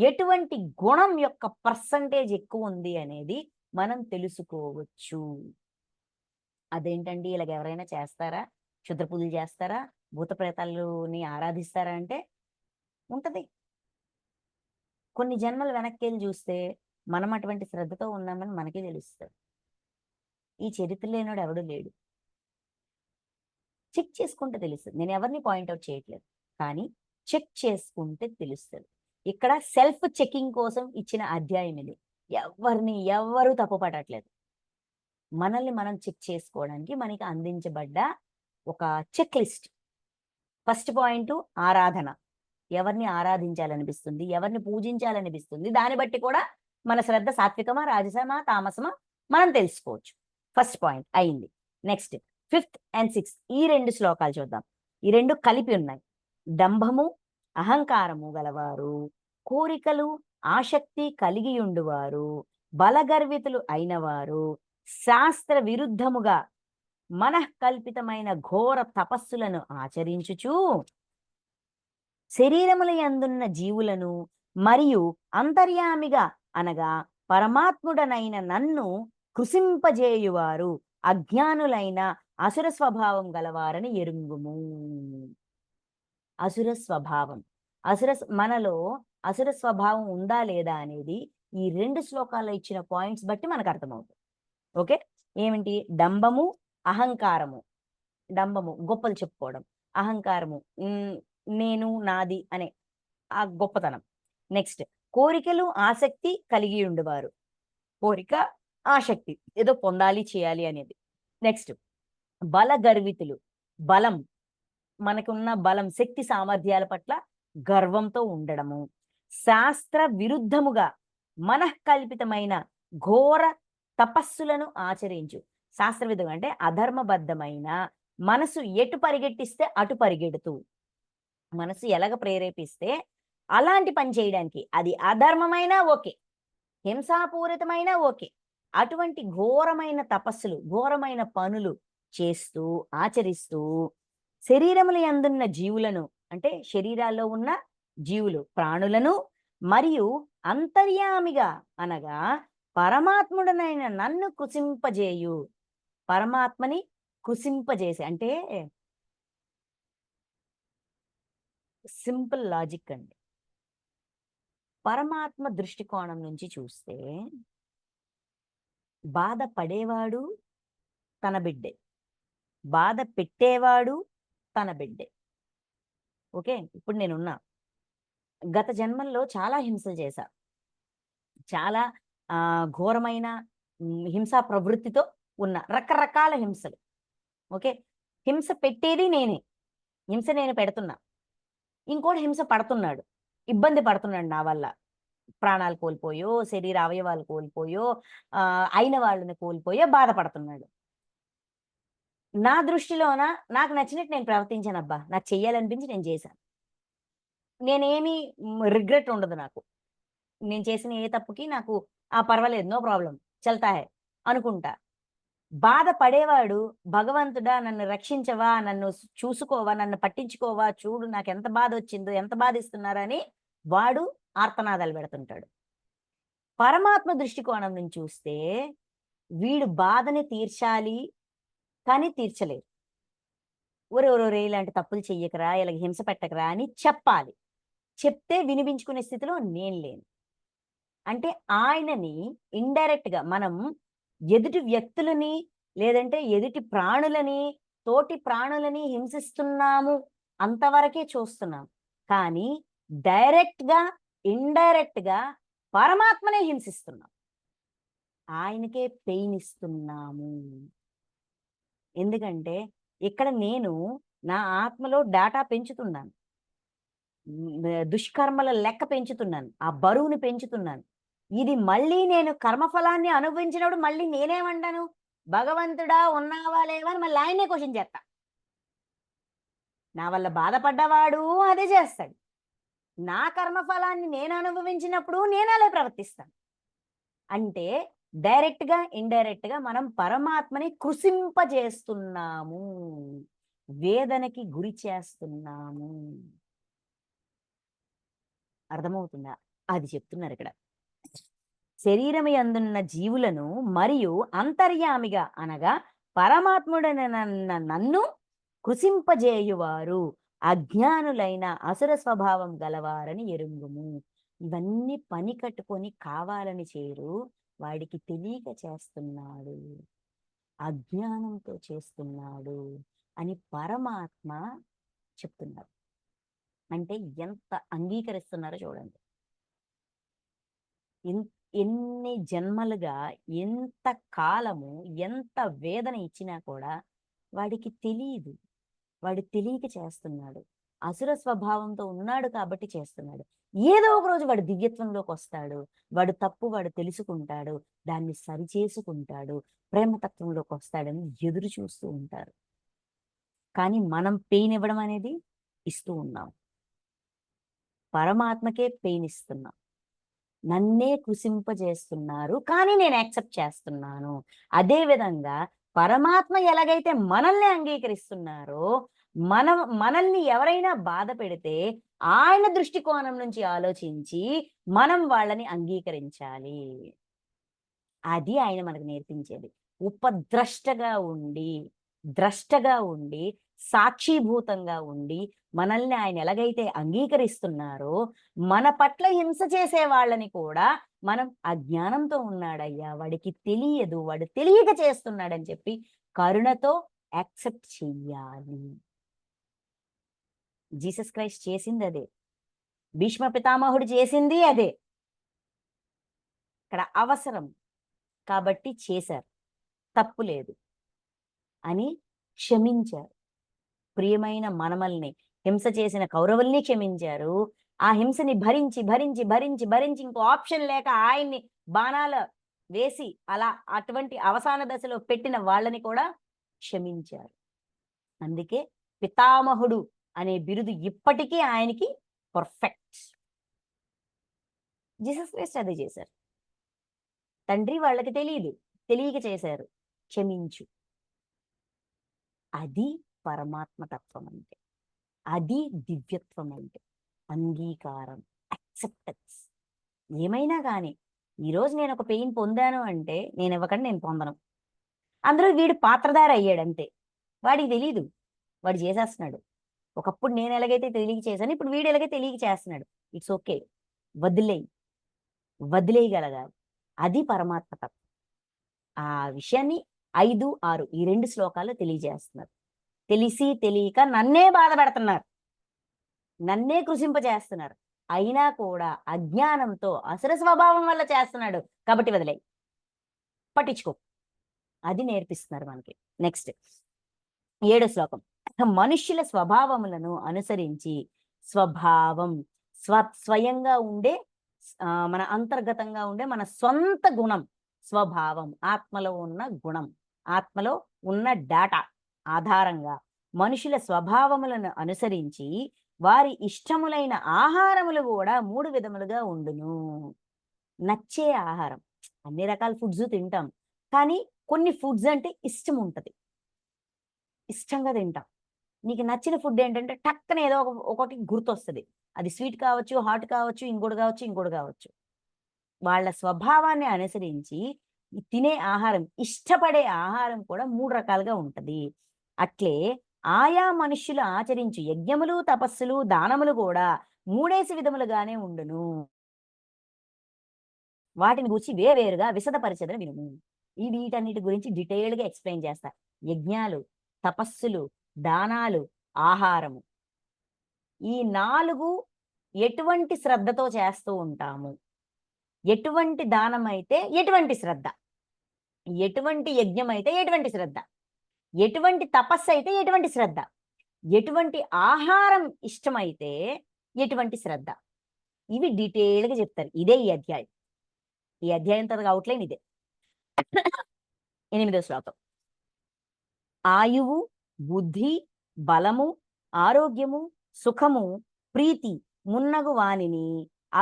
ఎటువంటి గుణం యొక్క పర్సంటేజ్ ఎక్కువ ఉంది అనేది మనం తెలుసుకోవచ్చు. అదేంటండి ఇలాగ ఎవరైనా చేస్తారా? క్షుద్ర పూజలు చేస్తారా? భూత ప్రేతాలని ఆరాధిస్తారా అంటే ఉంటది. కొన్ని జన్మలు వెనక్కెళ్ళి చూస్తే మనం అటువంటి శ్రద్ధతో ఉన్నామని మనకే తెలుస్తది. ఈ చరిత్ర లేనోడు ఎవడు లేడు. చెక్ చేసుకుంటే తెలుస్తది. నేను ఎవరిని పాయింట్ ఔట్ చేయట్లేదు. కానీ చెక్ చేసుకుంటే తెలుస్తది. ఇక్కడ సెల్ఫ్ చెకింగ్ కోసం ఇచ్చిన అధ్యాయం ఇది. ఎవ్వరు తప్పు పడట్లేదు. మనల్ని మనం చెక్ చేసుకోవడానికి మనకి అందించబడ్డ ఒక చెక్ లిస్ట్. ఫస్ట్ పాయింట్ ఆరాధన. ఎవరిని ఆరాధించాలనిపిస్తుంది? ఎవరిని పూజించాలనిపిస్తుంది? దాన్ని బట్టి కూడా మన శ్రద్ధ సాత్వికమా, రాజసమా, తామసమా మనం తెలుసుకోవచ్చు. ఫస్ట్ పాయింట్ అయింది. నెక్స్ట్ 5th and 6th ఈ 2 శ్లోకాలు చూద్దాం. ఈ 2 కలిపి ఉన్నాయి. డంభము, అహంకారము గలవారు, కోరికలు, ఆసక్తి కలిగియుండువారు, బలగర్వితులు అయినవారు, శాస్త్ర విరుద్ధముగా మనఃకల్పితమైన ఘోర తపస్సులను ఆచరించుచు శరీరముల యందున్న జీవులను మరియు అంతర్యామిగా అనగా పరమాత్ముడనైన నన్ను కృశింపజేయువారు అజ్ఞానులైన అసుర స్వభావం గలవారని ఎరుంగుము. అసుర స్వభావం, మనలో అసుర స్వభావం ఉందా లేదా అనేది ఈ 2 శ్లోకాల్లో ఇచ్చిన పాయింట్స్ బట్టి మనకు అర్థమవుతుంది. ఓకే, ఏమిటి? డంబము, అహంకారము. డంబము గొప్పలు చెప్పుకోవడం, అహంకారము నేను నాది అనే ఆ గొప్పతనం. నెక్స్ట్ కోరికలు, ఆసక్తి కలిగి ఉండేవారు. కోరిక, ఆసక్తి ఏదో పొందాలి, చేయాలి అనేది. నెక్స్ట్ బల గర్వితులు, బలం, మనకున్న బలం, శక్తి సామర్థ్యాల పట్ల గర్వంతో ఉండడము. శాస్త్ర విరుద్ధముగా మనఃకల్పితమైన ఘోర తపస్సులను ఆచరించు. శాస్త్రవిధంగా అంటే అధర్మబద్ధమైన మనసు ఎటు పరిగెట్టిస్తే అటు పరిగెడుతూ, మనసు ఎలాగ ప్రేరేపిస్తే అలాంటి పని చేయడానికి, అది అధర్మమైనా ఓకే, హింసాపూరితమైనా ఓకే, అటువంటి ఘోరమైన తపస్సులు, ఘోరమైన పనులు చేస్తూ ఆచరిస్తూ శరీరముల యందున్న జీవులను అంటే శరీరాల్లో ఉన్న జీవులు, ప్రాణులను మరియు అంతర్యామిగా అనగా పరమాత్ముడనైన నన్ను కృశింపజేయు. పరమాత్మని కృశింపజేసి అంటే సింపుల్ లాజిక్ అండి. పరమాత్మ దృష్టికోణం నుంచి చూస్తే బాధ పడేవాడు తన బిడ్డే, బాధ పెట్టేవాడు తన బిడ్డే. ఓకే, ఇప్పుడు నేనున్నా, గత జన్మల్లో చాలా హింసలు చేశా, చాలా ఘోరమైన హింసా ప్రవృత్తితో ఉన్న రకరకాల హింసలు. ఓకే, హింస పెట్టేది నేనే, హింస నేను పెడుతున్నా, ఇంకోటి హింస పడుతున్నాడు, ఇబ్బంది పడుతున్నాడు నా వల్ల. ప్రాణాలు కోల్పోయో, శరీర అవయవాలు కోల్పోయో, అయిన వాళ్ళని కోల్పోయో బాధపడుతున్నాడు. నా దృష్టిలోన నాకు నచ్చినట్టు నేను ప్రవర్తించానబ్బా, నాకు చెయ్యాలనిపించి నేను చేశాను. నేనేమి రిగ్రెట్ ఉండదు నాకు. నేను చేసిన ఏ తప్పుకి నాకు పర్వాలేదు, నో ప్రాబ్లం, చల్తా హై అనుకుంటా. బాధ పడేవాడు భగవంతుడా నన్ను రక్షించవా, నన్ను చూసుకోవా, నన్ను పట్టించుకోవా, చూడు నాకు ఎంత బాధ వచ్చిందో, ఎంత బాధిస్తున్నారని వాడు ఆర్తనాదాలు పెడుతుంటాడు. పరమాత్మ దృష్టికోణం నుంచి చూస్తే వీడు బాధని తీర్చాలి కానీ తీర్చలేరు. ఒరే ఇలాంటి తప్పులు చెయ్యకరా, ఇలా హింస పెట్టకరా అని చెప్పాలి. చెప్తే వినిపించుకునే స్థితిలో నేను లేను. అంటే ఆయనని ఇండైరెక్ట్ గా మనం ఎదుటి వ్యక్తులని లేదంటే ఎదుటి ప్రాణులని, తోటి ప్రాణులని హింసిస్తున్నాము అంతవరకే చూస్తున్నాం. కానీ డైరెక్ట్ గా ఇండైరెక్ట్ గా పరమాత్మనే హింసిస్తున్నాం, ఆయనకే పెయిన్ ఇస్తున్నాము. ఎందుకంటే ఇక్కడ నేను నా ఆత్మలో డేటా పెంచుతున్నాను, దుష్కర్మల లెక్క పెంచుతున్నాను, ఆ బరువుని పెంచుతున్నాను. ఇది మళ్ళీ నేను కర్మఫలాన్ని అనుభవించినప్పుడు మళ్ళీ నేనేమంటాను, భగవంతుడా ఉన్నావా లేవా అని మళ్ళీ ఆయనే క్వశ్చన్ చేస్తా. నా వల్ల బాధపడ్డవాడు అదే చేస్తాడు. నా కర్మఫలాన్ని నేను అనుభవించినప్పుడు నేను అలా ప్రవర్తిస్తాను. అంటే డైరెక్ట్ గా ఇండైరెక్ట్ గా మనం పరమాత్మని కృశింపజేస్తున్నాము, వేదనకి గురి చేస్తున్నాము. అర్థమవుతుందా? అది చెప్తున్నారు ఇక్కడ. శరీరము యందున్న జీవులను మరియు అంతర్యామిగా అనగా పరమాత్ముడైన నన్ను కృశింపజేయువారు అజ్ఞానులైన అసుర స్వభావం గలవారని ఎరుంగుము. ఇవన్నీ పని కట్టుకొని కావాలని చేరు, వాడికి తెలియక చేస్తున్నాడు, అజ్ఞానంతో చేస్తున్నాడు అని పరమాత్మ చెప్తున్నారు. అంటే ఎంత అంగీకరిస్తున్నారో చూడండి. ఎన్ని జన్మలుగా ఎంత కాలము ఎంత వేదన ఇచ్చినా కూడా వాడికి తెలియదు, వాడు తెలియక చేస్తున్నాడు, అసుర స్వభావంతో ఉన్నాడు కాబట్టి చేస్తున్నాడు. ఏదో ఒక రోజు వాడు దివ్యత్వంలోకి వస్తాడు, వాడు తప్పు వాడు తెలుసుకుంటాడు, దాన్ని సరిచేసుకుంటాడు, ప్రేమతత్వంలోకి వస్తాడని ఎదురు చూస్తూ ఉంటారు. కానీ మనం పెయిన్ ఇవ్వడం అనేది ఇస్తూ ఉన్నాం, పరమాత్మకే పెయిన్ ఇస్తున్నాం. నన్నే కృశింపజేస్తున్నారు కానీ నేను యాక్సెప్ట్ చేస్తున్నాను. అదే విధంగా పరమాత్మ ఎలాగైతే మనల్ని అంగీకరిస్తున్నారో, మనల్ని ఎవరైనా బాధ పెడితే ఆయన దృష్టికోణం నుంచి ఆలోచించి మనం వాళ్ళని అంగీకరించాలి. అది ఆయన మనకు నేర్పించేది. ఉపద్రష్టగా ఉండి, ద్రష్టగా ఉండి, సాక్షిభూతంగా ఉండి మనల్ని ఆయన ఎలాగైతే అంగీకరిస్తున్నారో, మన పట్ల హింస చేసే వాళ్ళని కూడా మనం అజ్ఞానంతో ఉన్నాడయ్యా, వాడికి తెలియదు, వాడు తెలియక చేస్తున్నాడని చెప్పి కరుణతో యాక్సెప్ట్ చెయ్యాలి. జీసస్ క్రైస్ట్ చేసింది అదే, భీష్మ పితామహుడు చేసింది అదే. ఇక్కడ అవసరం కాబట్టి చేశారు, తప్పు లేదు అని క్షమించారు. ప్రియమైన మనమల్ని హింస చేసిన కౌరవుల్ని క్షమించారు. ఆ హింసని భరించి భరించి భరించి భరించి ఇంకో ఆప్షన్ లేక ఆయన్ని బాణాల వేసి అలా అటువంటి అవసాన దశలో పెట్టిన వాళ్ళని కూడా క్షమించారు. అందుకే పితామహుడు అనే బిరుదు ఇప్పటికీ ఆయనకి పర్ఫెక్ట్. జీసస్ క్రైస్ట్ అదే చేశారు. తండ్రి వాళ్ళకి తెలియదు, తెలియక చేశారు, క్షమించు. అది పరమాత్మ తత్వం అంటే, అది దివ్యత్వం అంటే. అంగీకారం, యాక్సెప్టెన్స్. ఏమైనా కానీ ఈరోజు నేను ఒక పెయిన్ పొందాను అంటే నేను ఇవ్వకండి, నేను పొందను. అందులో వీడు పాత్రధారి అయ్యాడు అంతే, వాడికి తెలీదు, వాడు చేసేస్తున్నాడు. ఒకప్పుడు నేను ఎలాగైతే తెలియక చేశాను, ఇప్పుడు వీడు ఎలాగైతే తెలియక చేస్తున్నాడు. ఇట్స్ ఓకే, వదిలేయగలగాలి. అది పరమాత్మ తత్వం. ఆ విషయాన్ని 5, 6 ఈ 2 శ్లోకాలు తెలియజేస్తున్నారు. తెలిసి తెలియక నన్నే బాధ పెడుతున్నారు, నన్నే కృషింపజేస్తున్నారు, అయినా కూడా అజ్ఞానంతో అసుర స్వభావం వల్ల చేస్తున్నాడు కాబట్టి వదిలేయి, పట్టించుకో. అది నేర్పిస్తున్నారు మనకి. నెక్స్ట్ 7వ శ్లోకం. మనుష్యుల స్వభావములను అనుసరించి, స్వభావం స్వయంగా ఉండే మన అంతర్గతంగా ఉండే మన సొంత గుణం స్వభావం, ఆత్మలో ఉన్న గుణం, ఆత్మలో ఉన్న డాటా ఆధారంగా మనుషుల స్వభావములను అనుసరించి వారి ఇష్టములైన ఆహారములు కూడా 3 విధములుగా ఉండును. నచ్చే ఆహారం, అన్ని రకాల ఫుడ్స్ తింటాం, కానీ కొన్ని ఫుడ్స్ అంటే ఇష్టం ఉంటుంది, ఇష్టంగా తింటాం. నీకు నచ్చిన ఫుడ్ ఏంటంటే టక్కన ఏదో ఒకటి గుర్తొస్తుంది. అది స్వీట్ కావచ్చు, హాట్ కావచ్చు, ఇంకోటి కావచ్చు, ఇంకోటి కావచ్చు. వాళ్ళ స్వభావాన్ని అనుసరించి తినే ఆహారం, ఇష్టపడే ఆహారం కూడా 3 రకాలుగా ఉంటది. అట్లే ఆయా మనుష్యులు ఆచరించు యజ్ఞములు, తపస్సులు, దానములు కూడా 3 విధములుగానే ఉండును. వాటిని గురించి వేరుగా విశదపరిచెదను వినుము. ఈ వీటన్నిటి గురించి డీటెయిల్డ్గా ఎక్స్ప్లెయిన్ చేస్తా. యజ్ఞాలు, తపస్సులు, దానాలు, ఆహారము, ఈ 4 ఎటువంటి శ్రద్ధతో చేస్తూ ఉంటాము, ఎటువంటి దానం అయితే ఎటువంటి శ్రద్ధ, ఎటువంటి యజ్ఞం అయితే ఎటువంటి శ్రద్ధ, ఎటువంటి తపస్సు అయితే ఎటువంటి శ్రద్ధ, ఎటువంటి ఆహారం ఇష్టమైతే ఎటువంటి శ్రద్ధ, ఇవి డీటెయిల్గా చెప్తారు. ఇదే ఈ అధ్యాయం. ఈ అధ్యాయం తర్వాత అవుట్లైన్ ఇదే. 8వ శ్లోకం. ఆయువు, బుద్ధి, బలము, ఆరోగ్యము, సుఖము, ప్రీతి మున్నగు వానిని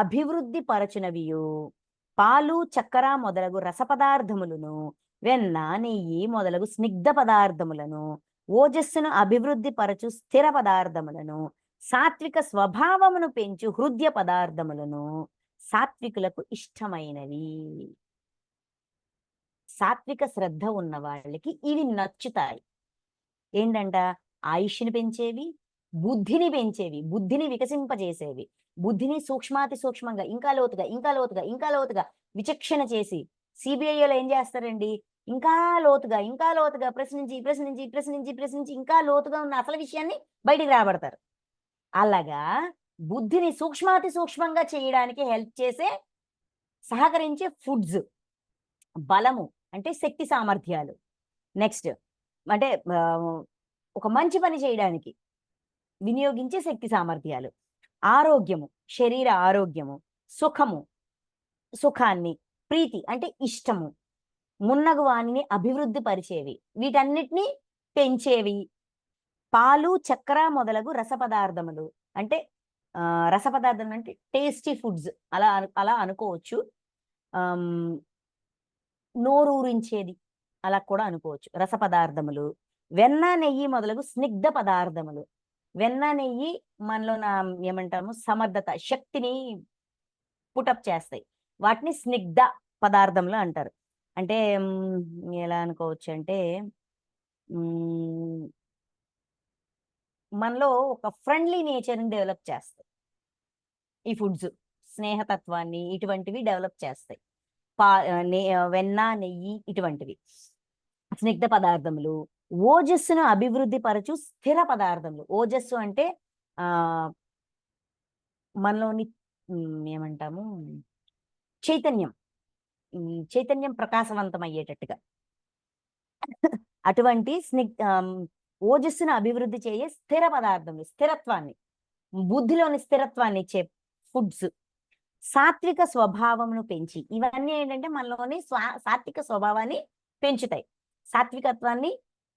అభివృద్ధి పరచునవియు పాలు, చక్కెర మొదలగు రసపదార్థములను, వెన్న, నెయ్యి మొదలగు స్నిగ్ధ పదార్థములను, ఓజస్సును అభివృద్ధి పరచు స్థిర పదార్థములను, సాత్విక స్వభావమును పెంచు హృదయ పదార్థములను సాత్వికులకు ఇష్టమైనవి. సాత్విక శ్రద్ధ ఉన్న వాళ్ళకి ఇవి నచ్చుతాయి. ఏంటంట? ఆయుష్ని పెంచేవి, బుద్ధిని పెంచేవి, బుద్ధిని వికసింపజేసేవి, బుద్ధిని సూక్ష్మాతి సూక్ష్మంగా ఇంకా లోతుగా ఇంకా లోతుగా ఇంకా లోతుగా విచక్షణ చేసి, సిబిఐలో ఏం చేస్తారండి, ఇంకా లోతుగా ఇంకా లోతుగా ప్రశ్నించి ప్రశ్నించి ప్రశ్నించి ప్రశ్నించి ఇంకా లోతుగా ఉన్న అసలు విషయాన్ని బయటికి రాబడతారు. అలాగా బుద్ధిని సూక్ష్మాతి సూక్ష్మంగా చేయడానికి హెల్ప్ చేసే సహకరించే ఫుడ్స్, బలము అంటే శక్తి సామర్థ్యాలు, నెక్స్ట్ అంటే ఒక మంచి పని చేయడానికి వినియోగించే శక్తి సామర్థ్యాలు, ఆరోగ్యము శరీర ఆరోగ్యము, సుఖము సుఖాన్ని, ప్రీతి అంటే ఇష్టము, మున్నగు వాణిని అభివృద్ధి పరిచేవి, వీటన్నిటినీ పెంచేవి. పాలు చక్కెర మొదలగు రసపదార్థములు అంటే రసపదార్థం అంటే టేస్టీ ఫుడ్స్ అలా అలా అనుకోవచ్చు. నోరూరించేది అలా కూడా అనుకోవచ్చు. రసపదార్థములు, వెన్న నెయ్యి మొదలగు స్నిగ్ధ పదార్థములు. వెన్న నెయ్యి మనలో ఏమంటాము సమర్థత శక్తిని పుటప్ చేస్తాయి. వాటిని స్నిగ్ధ పదార్థములు అంటారు. అంటే ఎలా అనుకోవచ్చు అంటే మనలో ఒక ఫ్రెండ్లీ నేచర్ని డెవలప్ చేస్తాయి ఈ ఫుడ్స్. స్నేహతత్వాన్ని ఇటువంటివి డెవలప్ చేస్తాయి. వెన్న నెయ్యి ఇటువంటివి స్నిగ్ధ పదార్థములు. ఓజస్సును అభివృద్ధి పరచు స్థిర పదార్థములు. ఓజస్సు అంటే మనలోని ఏమంటాము చైతన్యం, చైతన్యం ప్రకాశవంతం అయ్యేటట్టుగా అటువంటి ఓజస్సును అభివృద్ధి చేయే స్థిర పదార్థములు, స్థిరత్వాన్ని, బుద్ధిలోని స్థిరత్వాన్ని ఇచ్చే ఫుడ్స్. సాత్విక స్వభావమును పెంచి, ఇవన్నీ ఏంటంటే మనలోని సాత్విక స్వభావాన్ని పెంచుతాయి, సాత్వికత్వాన్ని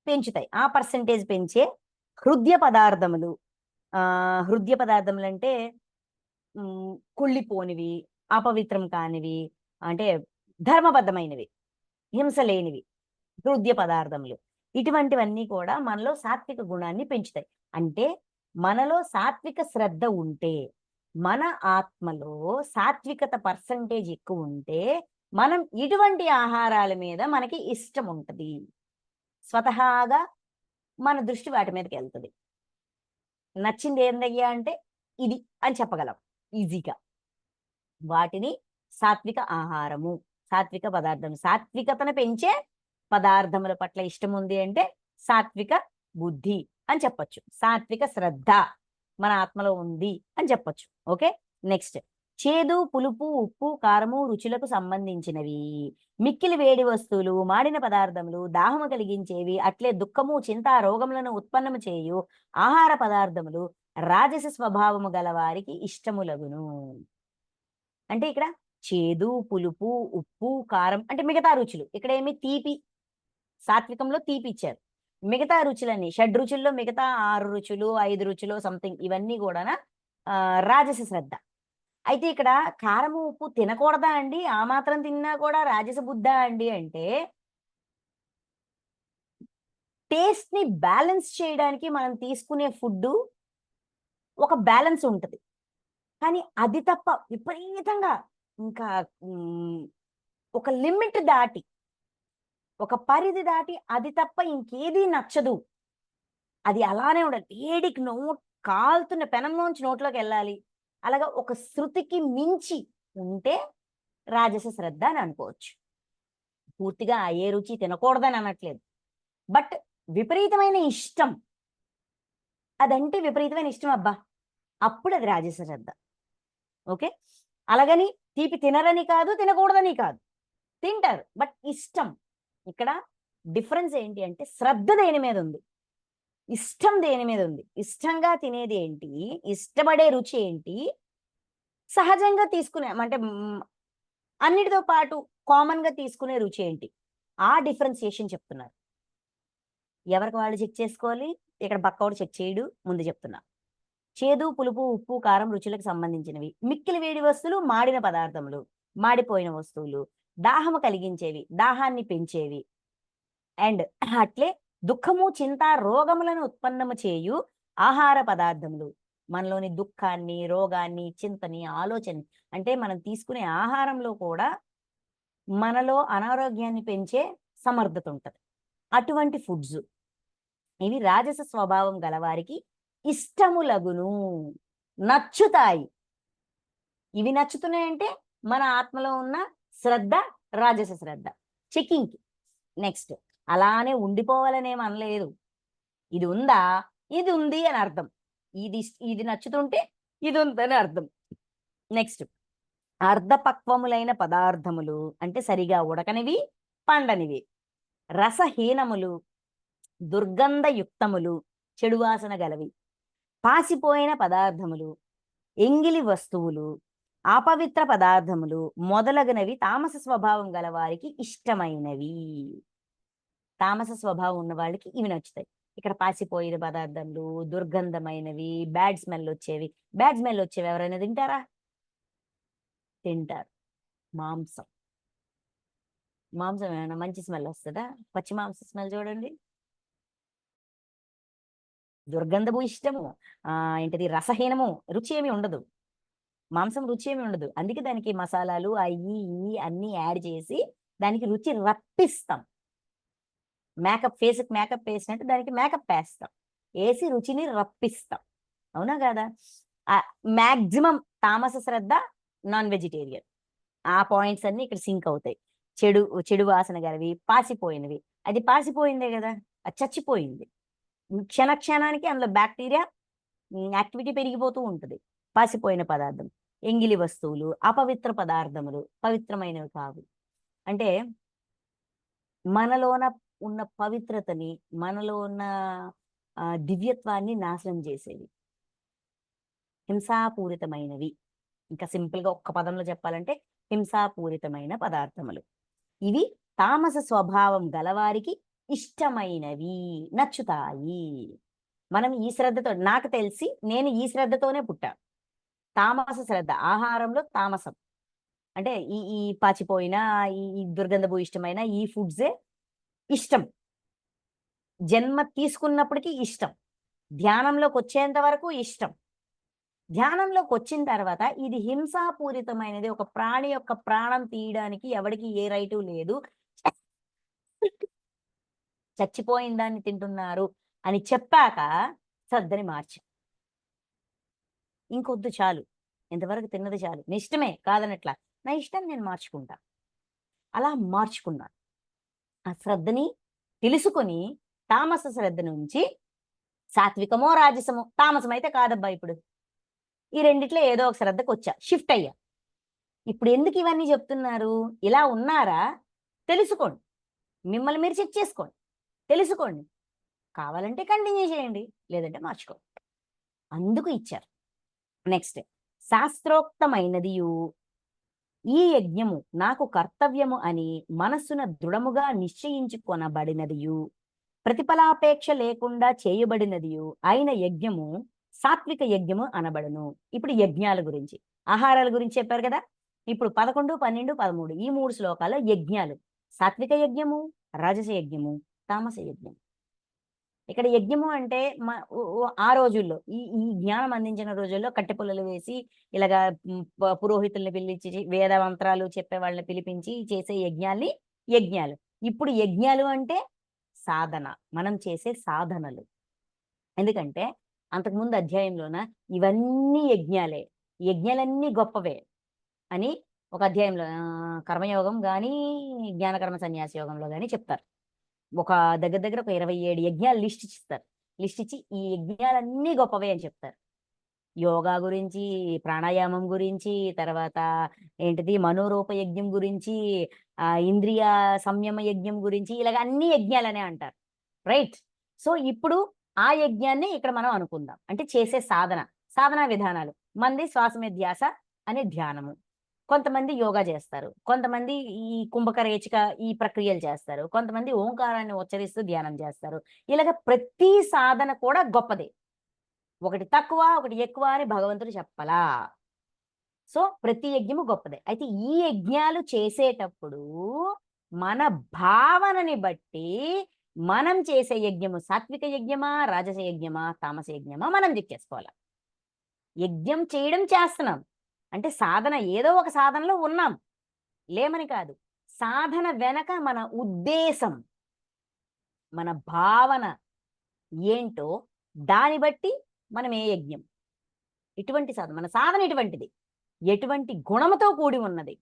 పెంచుతాయి, ఆ పర్సంటేజ్ పెంచే హృదయ పదార్థములు. హృదయ పదార్థములు అంటే కుళ్ళిపోనివి, అపవిత్రం కానివి, అంటే ధర్మబద్ధమైనవి, హింస లేనివి హృదయ పదార్థములు. ఇటువంటివన్నీ కూడా మనలో సాత్విక గుణాన్ని పెంచుతాయి. అంటే మనలో సాత్విక శ్రద్ధ ఉంటే, మన ఆత్మలో సాత్వికత పర్సంటేజ్ ఎక్కువ ఉంటే మనం ఇటువంటి ఆహారాల మీద మనకి ఇష్టం ఉంటుంది. స్వతహాగా మన దృష్టి వాటి మీదకి వెళ్తుంది. నచ్చింది ఏందయ్యా అంటే ఇది అని చెప్పగలం ఈజీగా. వాటిని సాత్విక ఆహారము, సాత్విక పదార్థం, సాత్వికతను పెంచే పదార్థముల పట్ల ఇష్టం ఉంది అంటే సాత్విక బుద్ధి అని చెప్పొచ్చు. సాత్విక శ్రద్ధ మన ఆత్మలో ఉంది అని చెప్పొచ్చు. ఓకే, నెక్స్ట్ చేదు, పులుపు, ఉప్పు, కారము రుచులకు సంబంధించినవి, మిక్కిలి వేడి వస్తువులు, మాడిన పదార్థములు, దాహము కలిగించేవి, అట్లే దుఃఖము, చింత, రోగములను ఉత్పన్నము చేయు ఆహార పదార్థములు రాజస స్వభావము గల వారికి ఇష్టములగును. అంటే ఇక్కడ చేదు, పులుపు, ఉప్పు, కారం అంటే మిగతా రుచులు. ఇక్కడ ఏమి తీపి, సాత్వికంలో తీపి ఇచ్చారు. మిగతా రుచులన్నీ షడ్రుచుల్లో మిగతా 6 రుచులు 5 రుచులు సంథింగ్ ఇవన్నీ కూడా రాజస శ్రద్ధ. అయితే ఇక్కడ కారము ఉప్పు తినకూడదా అండి, ఆ మాత్రం తిన్నా కూడా రాజస బుద్ధా అండి అంటే, టేస్ట్ ని బ్యాలెన్స్ చేయడానికి మనం తీసుకునే ఫుడ్ ఒక బ్యాలెన్స్ ఉంటుంది. కానీ అది తప్ప విపరీతంగా ఇంకా ఒక లిమిట్ దాటి, ఒక పరిధి దాటి అది తప్ప ఇంకేదీ నచ్చదు, అది అలానే ఉండాలి, వేడికి కాలుతున్న పెనంలోంచి నోట్లోకి వెళ్ళాలి, అలాగా ఒక శృతికి మించి ఉంటే రాజస శ్రద్ధ అని అనుకోవచ్చు. పూర్తిగా ఏ రుచి తినకూడదని అనట్లేదు, బట్ విపరీతమైన ఇష్టం, అదంటే విపరీతమైన ఇష్టం అబ్బా, అప్పుడు అది రాజస శ్రద్ధ. ఓకే, అలాగని తీపి తినరని కాదు, తినకూడదని కాదు, తింటారు బట్ ఇష్టం. ఇక్కడ డిఫరెన్స్ ఏంటి అంటే శ్రద్ధ దేని మీద ఉంది, ఇష్టం దేని మీద ఉంది. ఇష్టంగా తినేది ఏంటి, ఇష్టపడే రుచి ఏంటి, సహజంగా తీసుకునే అంటే అన్నిటితో పాటు కామన్ గా తీసుకునే రుచి ఏంటి, ఆ డిఫరెన్సియేషన్ చెప్తున్నారు. ఎవరికి వాళ్ళు చెక్ చేసుకోవాలి, ఇక్కడ పక్కవాడు చెక్ చేయడు, ముందు చెప్తున్నా. చేదు, పులుపు, ఉప్పు, కారం రుచులకు సంబంధించినవి, మిక్కిలి వేడి వస్తువులు, మాడిన పదార్థములు, మాడిపోయిన వస్తువులు, దాహము కలిగించేవి, దాహాన్ని పెంచేవి, అండ్ అట్లే దుఃఖము, చింత, రోగములను ఉత్పన్నము చేయు ఆహార పదార్థములు. మనలోని దుఃఖాన్ని, రోగాన్ని, చింతని, ఆలోచన, అంటే మనం తీసుకునే ఆహారంలో కూడా మనలో అనారోగ్యాన్ని పెంచే సమర్థత ఉంటది. అటువంటి ఫుడ్స్ ఇవి రాజస స్వభావం గలవారికి ఇష్టములగును, నచ్చుతాయి. ఇవి నచ్చుతున్నాయంటే మన ఆత్మలో ఉన్న శ్రద్ధ రాజస శ్రద్ధ. Checking next. అలానే ఉండిపోవాలనేం అనలేదు. ఇది ఉందా, ఇది ఉంది అని అర్థం. ఇది నచ్చుతుంటే ఇది ఉందని అర్థం. నెక్స్ట్, అర్ధపక్వములైన పదార్థములు అంటే సరిగా ఉడకనివి, పండనివి, రసహీనములు, దుర్గంధయుక్తములు, చెడు వాసన గలవి, పాసిపోయిన పదార్థములు, ఎంగిలి వస్తువులు, అపవిత్ర పదార్థములు మొదలగునవి తామస స్వభావం గల వారికి ఇష్టమైనవి. తామస స్వభావం ఉన్న వాళ్ళకి ఇవి నచ్చుతాయి. ఇక్కడ పాసిపోయిన పదార్థాలు, దుర్గంధమైనవి, బ్యాడ్ స్మెల్ వచ్చేవి. బ్యాడ్ స్మెల్ వచ్చేవి ఎవరైనా తింటారా? తింటారు. మాంసం మాంసం ఏమైనా మంచి స్మెల్ వస్తుందా? పచ్చి మాంసం స్మెల్ చూడండి. దుర్గంధము ఇష్టము, ఏంటిది రసహీనము, రుచి ఏమి ఉండదు. మాంసం రుచి ఏమి ఉండదు. అందుకే దానికి మసాలాలు అవి ఇవి అన్ని యాడ్ చేసి దానికి రుచి రప్పిస్తాం. ఫేస్కి మేకప్ వేసినట్టు దానికి మేకప్ వేస్తాం, వేసి రుచిని రప్పిస్తాం. అవునా కదా? మ్యాక్సిమం తామస శ్రద్ధ నాన్ వెజిటేరియన్. ఆ పాయింట్స్ అన్ని ఇక్కడ సింక్ అవుతాయి. చెడు వాసన గలవి, పాసిపోయినవి. అది పాసిపోయిందే కదా, అది చచ్చిపోయింది. క్షణానికి అందులో బ్యాక్టీరియా యాక్టివిటీ పెరిగిపోతూ ఉంటుంది. పాసిపోయిన పదార్థం. ఎంగిలి వస్తువులు, అపవిత్ర పదార్థములు, పవిత్రమైనవి కావు. అంటే మనలోన ఉన్న పవిత్రతని, మనలో ఉన్న దివ్యత్వాన్ని నాశనం చేసేవి. హింసాపూరితమైనవి. ఇంకా సింపుల్గా ఒక్క పదంలో చెప్పాలంటే హింసాపూరితమైన పదార్థములు. ఇవి తామస స్వభావం గలవారికి ఇష్టమైనవి, నచ్చుతాయి. మనం ఈ శ్రద్ధతో, నాకు తెలిసి నేను ఈ శ్రద్ధతోనే పుట్టా. తామస శ్రద్ధ, ఆహారంలో తామసం అంటే ఈ పాచిపోయిన, ఈ దుర్గంధపు ఇష్టమైన ఈ ఫుడ్సే ఇష్టం. జన్మ తీసుకున్నప్పటికీ ఇష్టం, ధ్యానంలోకి వచ్చేంత వరకు ఇష్టం. ధ్యానంలోకి వచ్చిన తర్వాత ఇది హింసాపూరితమైనది, ఒక ప్రాణి యొక్క ప్రాణం తీయడానికి ఎవరికి ఏ రైటు లేదు, చచ్చిపోయిన దాన్ని తింటున్నారు అని చెప్పాక శ్రద్ధని మార్చా. ఇంకొద్దు చాలు, ఇంతవరకు తిన్నది చాలు. నీ ఇష్టమే కాదనట్లా, నా ఇష్టం నేను మార్చుకుంటా. అలా మార్చుకున్నాను. ఆ శ్రద్ధని తెలుసుకొని తామస శ్రద్ధ నుంచి సాత్వికమో రాజసమో, తామసం అయితే కాదబ్బా, ఇప్పుడు ఈ రెండిట్లో ఏదో ఒక శ్రద్ధకు వచ్చా, షిఫ్ట్ అయ్యా. ఇప్పుడు ఎందుకు ఇవన్నీ చెప్తున్నారు? ఇలా ఉన్నారా తెలుసుకోండి, మిమ్మల్ని మీరు చెక్ చేసుకోండి, తెలుసుకోండి. కావాలంటే కంటిన్యూ చేయండి, లేదంటే మార్చుకోండి. అందుకు ఇచ్చారు. నెక్స్ట్, శాస్త్రోక్తమైనదియు ఈ యజ్ఞము నాకు కర్తవ్యము అని మనస్సున దృఢముగా నిశ్చయించుకొనబడినదియు, ప్రతిఫలాపేక్ష లేకుండా చేయబడినదియు అయిన యజ్ఞము సాత్విక యజ్ఞము అనబడును. ఇప్పుడు యజ్ఞాల గురించి, ఆహారాల గురించి చెప్పారు కదా. ఇప్పుడు 11, 12, 13 ఈ 3 శ్లోకాల్లో యజ్ఞాలు. సాత్విక యజ్ఞము, రాజస యజ్ఞము, తామస యజ్ఞం. ఇక్కడ యజ్ఞము అంటే ఆ రోజుల్లో, ఈ జ్ఞానం అందించిన రోజుల్లో కట్టెపుల్లలు వేసి ఇలాగా పురోహితుల్ని పిలిచి వేద మంత్రాలు చెప్పే వాళ్ళని పిలిపించి చేసే యజ్ఞాల్ని యజ్ఞాలు. ఇప్పుడు యజ్ఞాలు అంటే సాధన, మనం చేసే సాధనలు. ఎందుకంటే అంతకుముందు అధ్యాయంలోన ఇవన్నీ యజ్ఞాలే, యజ్ఞాలన్నీ గొప్పవే అని ఒక అధ్యాయంలో కర్మయోగం కానీ జ్ఞానకర్మ సన్యాస యోగంలో కానీ చెప్తారు. ఒక దగ్గర ఒక 27 యజ్ఞాలు లిస్ట్ ఇస్తారు. లిస్ట్ ఇచ్చి ఈ యజ్ఞాలన్నీ గొప్పవే అని చెప్తారు. యోగా గురించి, ప్రాణాయామం గురించి, తర్వాత ఏంటిది మనోరూప యజ్ఞం గురించి, ఇంద్రియ సంయమ యజ్ఞం గురించి, ఇలాగ అన్ని యజ్ఞాలనే అంటారు. రైట్. సో ఇప్పుడు ఆ యజ్ఞాన్ని ఇక్కడ మనం అనుకుందాం. అంటే చేసే సాధనా విధానాలు. మంది శ్వాస మీద ధ్యాస అనే ధ్యానము, కొంతమంది యోగా చేస్తారు, కొంతమంది ఈ కుంభకరేచిక ఈ ప్రక్రియలు చేస్తారు, కొంతమంది ఓంకారాన్ని ఉచ్చరిస్తూ ధ్యానం చేస్తారు. ఇలాగ ప్రతి సాధన కూడా గొప్పదే. ఒకటి తక్కువ ఒకటి ఎక్కువ అని భగవంతుడు చెప్పలా. సో ప్రతి యజ్ఞము గొప్పదే. అయితే ఈ యజ్ఞాలు చేసేటప్పుడు మన భావనని బట్టి మనం చేసే యజ్ఞము సాత్విక యజ్ఞమా, రాజస యజ్ఞమా, తామస యజ్ఞమా మనం చెక్ చేసుకోవాలి. యజ్ఞం చేయడం చేస్తున్నాం. అంటే సాధన ఏదో ఒక సాధనలో ఉన్నాం. లేమని కాదు. సాధన వెనక మన ఉద్దేశం, మన భావన ఏంటో దాన్ని బట్టి మనం ఏ యజ్ఞం, ఇటువంటి సాధన, మన సాధన ఇటువంటిది, ఎటువంటి గుణముతో కూడి ఉన్నది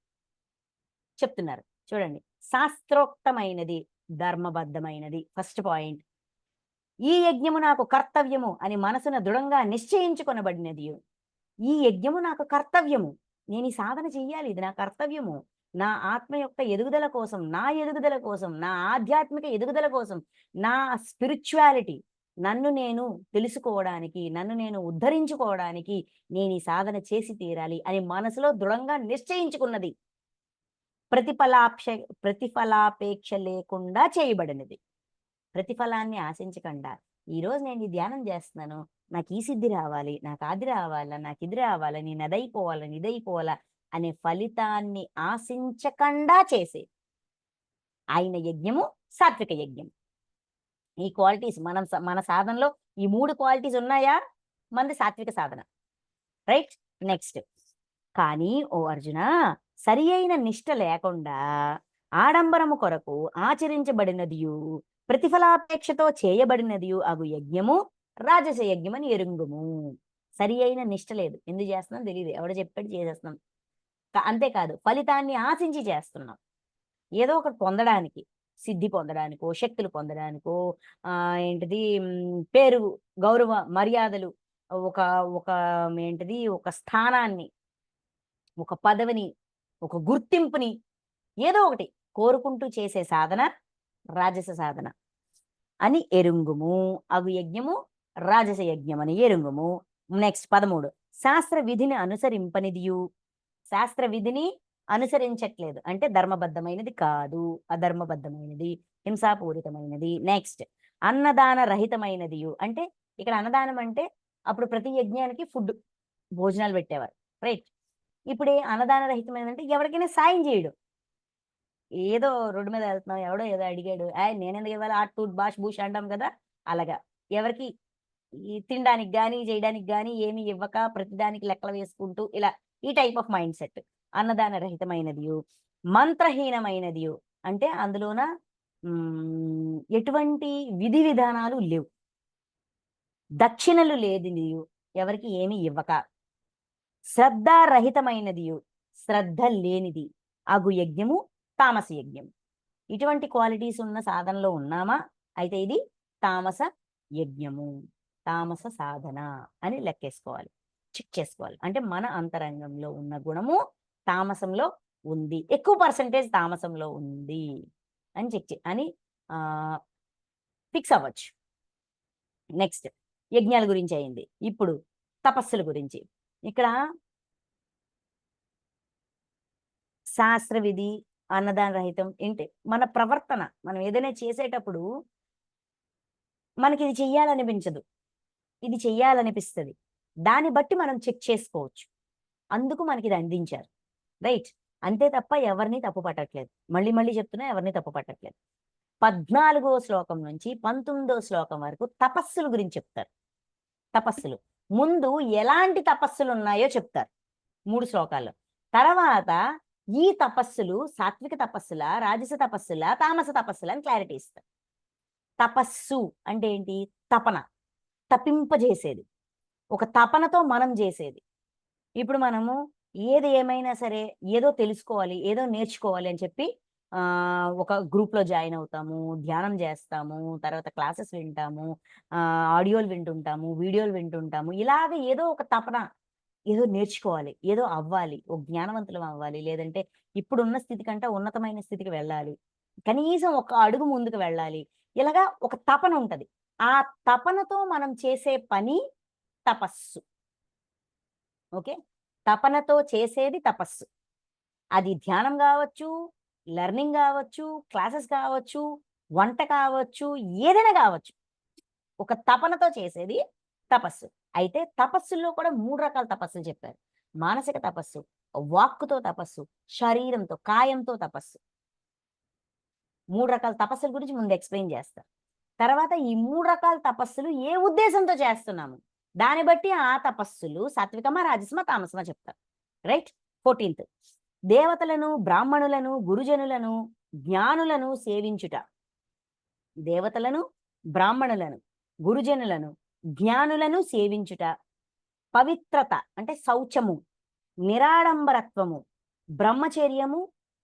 చెప్తున్నారు. చూడండి, శాస్త్రోక్తమైనది, ధర్మబద్ధమైనది. First point. ఈ యజ్ఞము నాకు కర్తవ్యము అని మనసున దృఢంగా నిశ్చయించుకొనబడినది. ఈ యజ్ఞము నాకు కర్తవ్యము, నేను ఈ సాధన చెయ్యాలి, ఇది నా కర్తవ్యము, నా ఆత్మ యొక్క ఎదుగుదల కోసం, నా ఎదుగుదల కోసం, నా ఆధ్యాత్మిక ఎదుగుదల కోసం, నా స్పిరిచువాలిటీ, నన్ను నేను తెలుసుకోవడానికి, నన్ను నేను ఉద్ధరించుకోవడానికి నేను ఈ సాధన చేసి తీరాలి అని మనసులో దృఢంగా నిశ్చయించుకున్నది. ప్రతిఫలాపేక్ష లేకుండా చేయబడినది. ప్రతిఫలాన్ని ఆశించకుండా, ఈరోజు నేను ఈ ధ్యానం చేస్తున్నాను, నాకు ఈ సిద్ధి రావాలి, నాకు అది రావాలా, నాకు ఇది రావాలా, నేను అదైపోవాలా, ఇదైపోవాలా అనే ఫలితాన్ని ఆశించకుండా చేసే ఆయన యజ్ఞము సాత్విక యజ్ఞం. ఈ క్వాలిటీస్ మన సాధనలో ఈ 3 క్వాలిటీస్ ఉన్నాయా? మనది సాత్విక సాధన, రైట్? నెక్స్ట్, కానీ ఓ అర్జున, సరి అయిన నిష్ట లేకుండా ఆడంబరము కొరకు ఆచరించబడినదియు ప్రతిఫలాపేక్షతో చేయబడినదియు అగు యజ్ఞము రాజస యజ్ఞమని ఎరుంగుము. సరి అయిన నిష్ట లేదు, ఎందుకు చేస్తున్నాం తెలియదు, ఎవడ చెప్పాడు చేసేస్తున్నాం. అంతేకాదు, ఫలితాన్ని ఆశించి చేస్తున్నాం. ఏదో ఒకటి పొందడానికి, సిద్ధి పొందడానికో, శక్తులు పొందడానికో, ఏంటిది, పేరు, గౌరవ మర్యాదలు, ఒక ఒక ఏంటిది, ఒక స్థానాన్ని, ఒక పదవిని, ఒక గుర్తింపుని, ఏదో ఒకటి కోరుకుంటూ చేసే సాధన రాజస సాధన అని ఎరుంగుము. అగు యజ్ఞము రాజస యజ్ఞం అని ఎరుంగుము. నెక్స్ట్ 13, శాస్త్ర విధిని అనుసరింపనిదియు. శాస్త్ర విధిని అనుసరించట్లేదు అంటే ధర్మబద్ధమైనది కాదు, అధర్మబద్ధమైనది, హింసాపూరితమైనది. నెక్స్ట్, అన్నదాన రహితమైనదియు. అంటే ఇక్కడ అన్నదానం అంటే అప్పుడు ప్రతి యజ్ఞానికి ఫుడ్, భోజనాలు పెట్టేవారు, రైట్? ఇప్పుడు అన్నదాన రహితమైనది అంటే ఎవరికైనా సాయం చేయడం. ఏదో రోడ్డు మీద వెళ్తున్నాం, ఎవడో ఏదో అడిగాడు, నేనెందుకు ఇవ్వాలి, ఆ టూట్ బాష్ బూష్ అంటాం కదా, అలాగా ఎవరికి ఈ తినడానికి కానీ చేయడానికి కానీ ఏమి ఇవ్వక ప్రతిదానికి లెక్కలు వేసుకుంటూ ఇలా, ఈ టైప్ ఆఫ్ మైండ్ సెట్. అన్నదాన రహితమైనదియు మంత్రహీనమైనదియు. అంటే అందులోన ఎటువంటి విధి విధానాలు లేవు, దక్షిణలు లేనిదియు, ఎవరికి ఏమి ఇవ్వక. శ్రద్ధారహితమైనదియు, శ్రద్ధ లేనిది అగు యజ్ఞము తామస యజ్ఞం. ఇటువంటి క్వాలిటీస్ ఉన్న సాధనలో ఉన్నామా? అయితే ఇది తామస యజ్ఞము, తామస సాధన అని లెక్కేసుకోవాలి, చెక్ చేసుకోవాలి. అంటే మన అంతరంగంలో ఉన్న గుణము తామసంలో ఉంది, ఎక్కువ పర్సంటేజ్ తామసంలో ఉంది అని చెక్ అని ఫిక్స్ అవ్వచ్చు. నెక్స్ట్, యజ్ఞాల గురించి అయింది. ఇప్పుడు తపస్సుల గురించి. ఇక్కడ శాస్త్ర విధి, అన్నదాన రహితం ఏంటి, మన ప్రవర్తన, మనం ఏదైనా చేసేటప్పుడు మనకి ఇది చెయ్యాలనిపించదు, ఇది చెయ్యాలనిపిస్తుంది, దాన్ని బట్టి మనం చెక్ చేసుకోవచ్చు. అందుకు మనకి ఇది అందించారు, రైట్? అంతే తప్ప ఎవరిని తప్పు పట్టట్లేదు. మళ్ళీ మళ్ళీ చెప్తున్నా, ఎవరిని తప్పు పట్టట్లేదు. 14వ శ్లోకం నుంచి 19వ శ్లోకం వరకు తపస్సుల గురించి చెప్తారు. తపస్సులు ముందు ఎలాంటి తపస్సులు ఉన్నాయో చెప్తారు 3 శ్లోకాల్లో. తర్వాత ఈ తపస్సులు సాత్విక తపస్సుల, రాజస తపస్సుల, తామస తపస్సుల అని క్లారిటీ ఇస్తారు. తపస్సు అంటే ఏంటి? తపన, తపింపజేసేది, ఒక తపనతో మనం చేసేది. ఇప్పుడు మనము ఏది ఏమైనా సరే ఏదో తెలుసుకోవాలి, ఏదో నేర్చుకోవాలి అని చెప్పి ఒక గ్రూప్లో జాయిన్ అవుతాము, ధ్యానం చేస్తాము, తర్వాత క్లాసెస్ వింటాము, ఆడియోలు వింటుంటాము, వీడియోలు వింటుంటాము. ఇలాగ ఏదో ఒక తపన, ఏదో నేర్చుకోవాలి, ఏదో అవ్వాలి, ఒక జ్ఞానవంతులం అవ్వాలి, లేదంటే ఇప్పుడున్న స్థితి కంటే ఉన్నతమైన స్థితికి వెళ్ళాలి, కనీసం ఒక అడుగు ముందుకు వెళ్ళాలి, ఇలాగా ఒక తపన ఉంటది. ఆ తపనతో మనం చేసే పని తపస్సు. ఓకే, తపనతో చేసేది తపస్సు. అది ధ్యానం కావచ్చు, లెర్నింగ్ కావచ్చు, క్లాసెస్ కావచ్చు, వంట కావచ్చు, ఏదైనా కావచ్చు, ఒక తపనతో చేసేది తపస్సు. అయితే తపస్సుల్లో కూడా 3 రకాల తపస్సులు చెప్పారు. మానసిక తపస్సు, వాక్కుతో తపస్సు, శరీరంతో, కాయంతో తపస్సు. 3 రకాల తపస్సుల గురించి ముందు ఎక్స్ప్లెయిన్ చేస్తారు. తర్వాత ఈ 3 రకాల తపస్సులు ఏ ఉద్దేశంతో చేస్తున్నాము, దాన్ని బట్టి ఆ తపస్సులు సాత్వికమా రాజసమా తామసమా చెప్తారు. రైట్. 14th, దేవతలను బ్రాహ్మణులను గురుజనులను జ్ఞానులను సేవించుట. దేవతలను బ్రాహ్మణులను గురుజనులను జ్ఞానులను సేవించుట. పవిత్రత అంటే శౌచము, నిరాడంబరత్వము, బ్రహ్మచర్యము,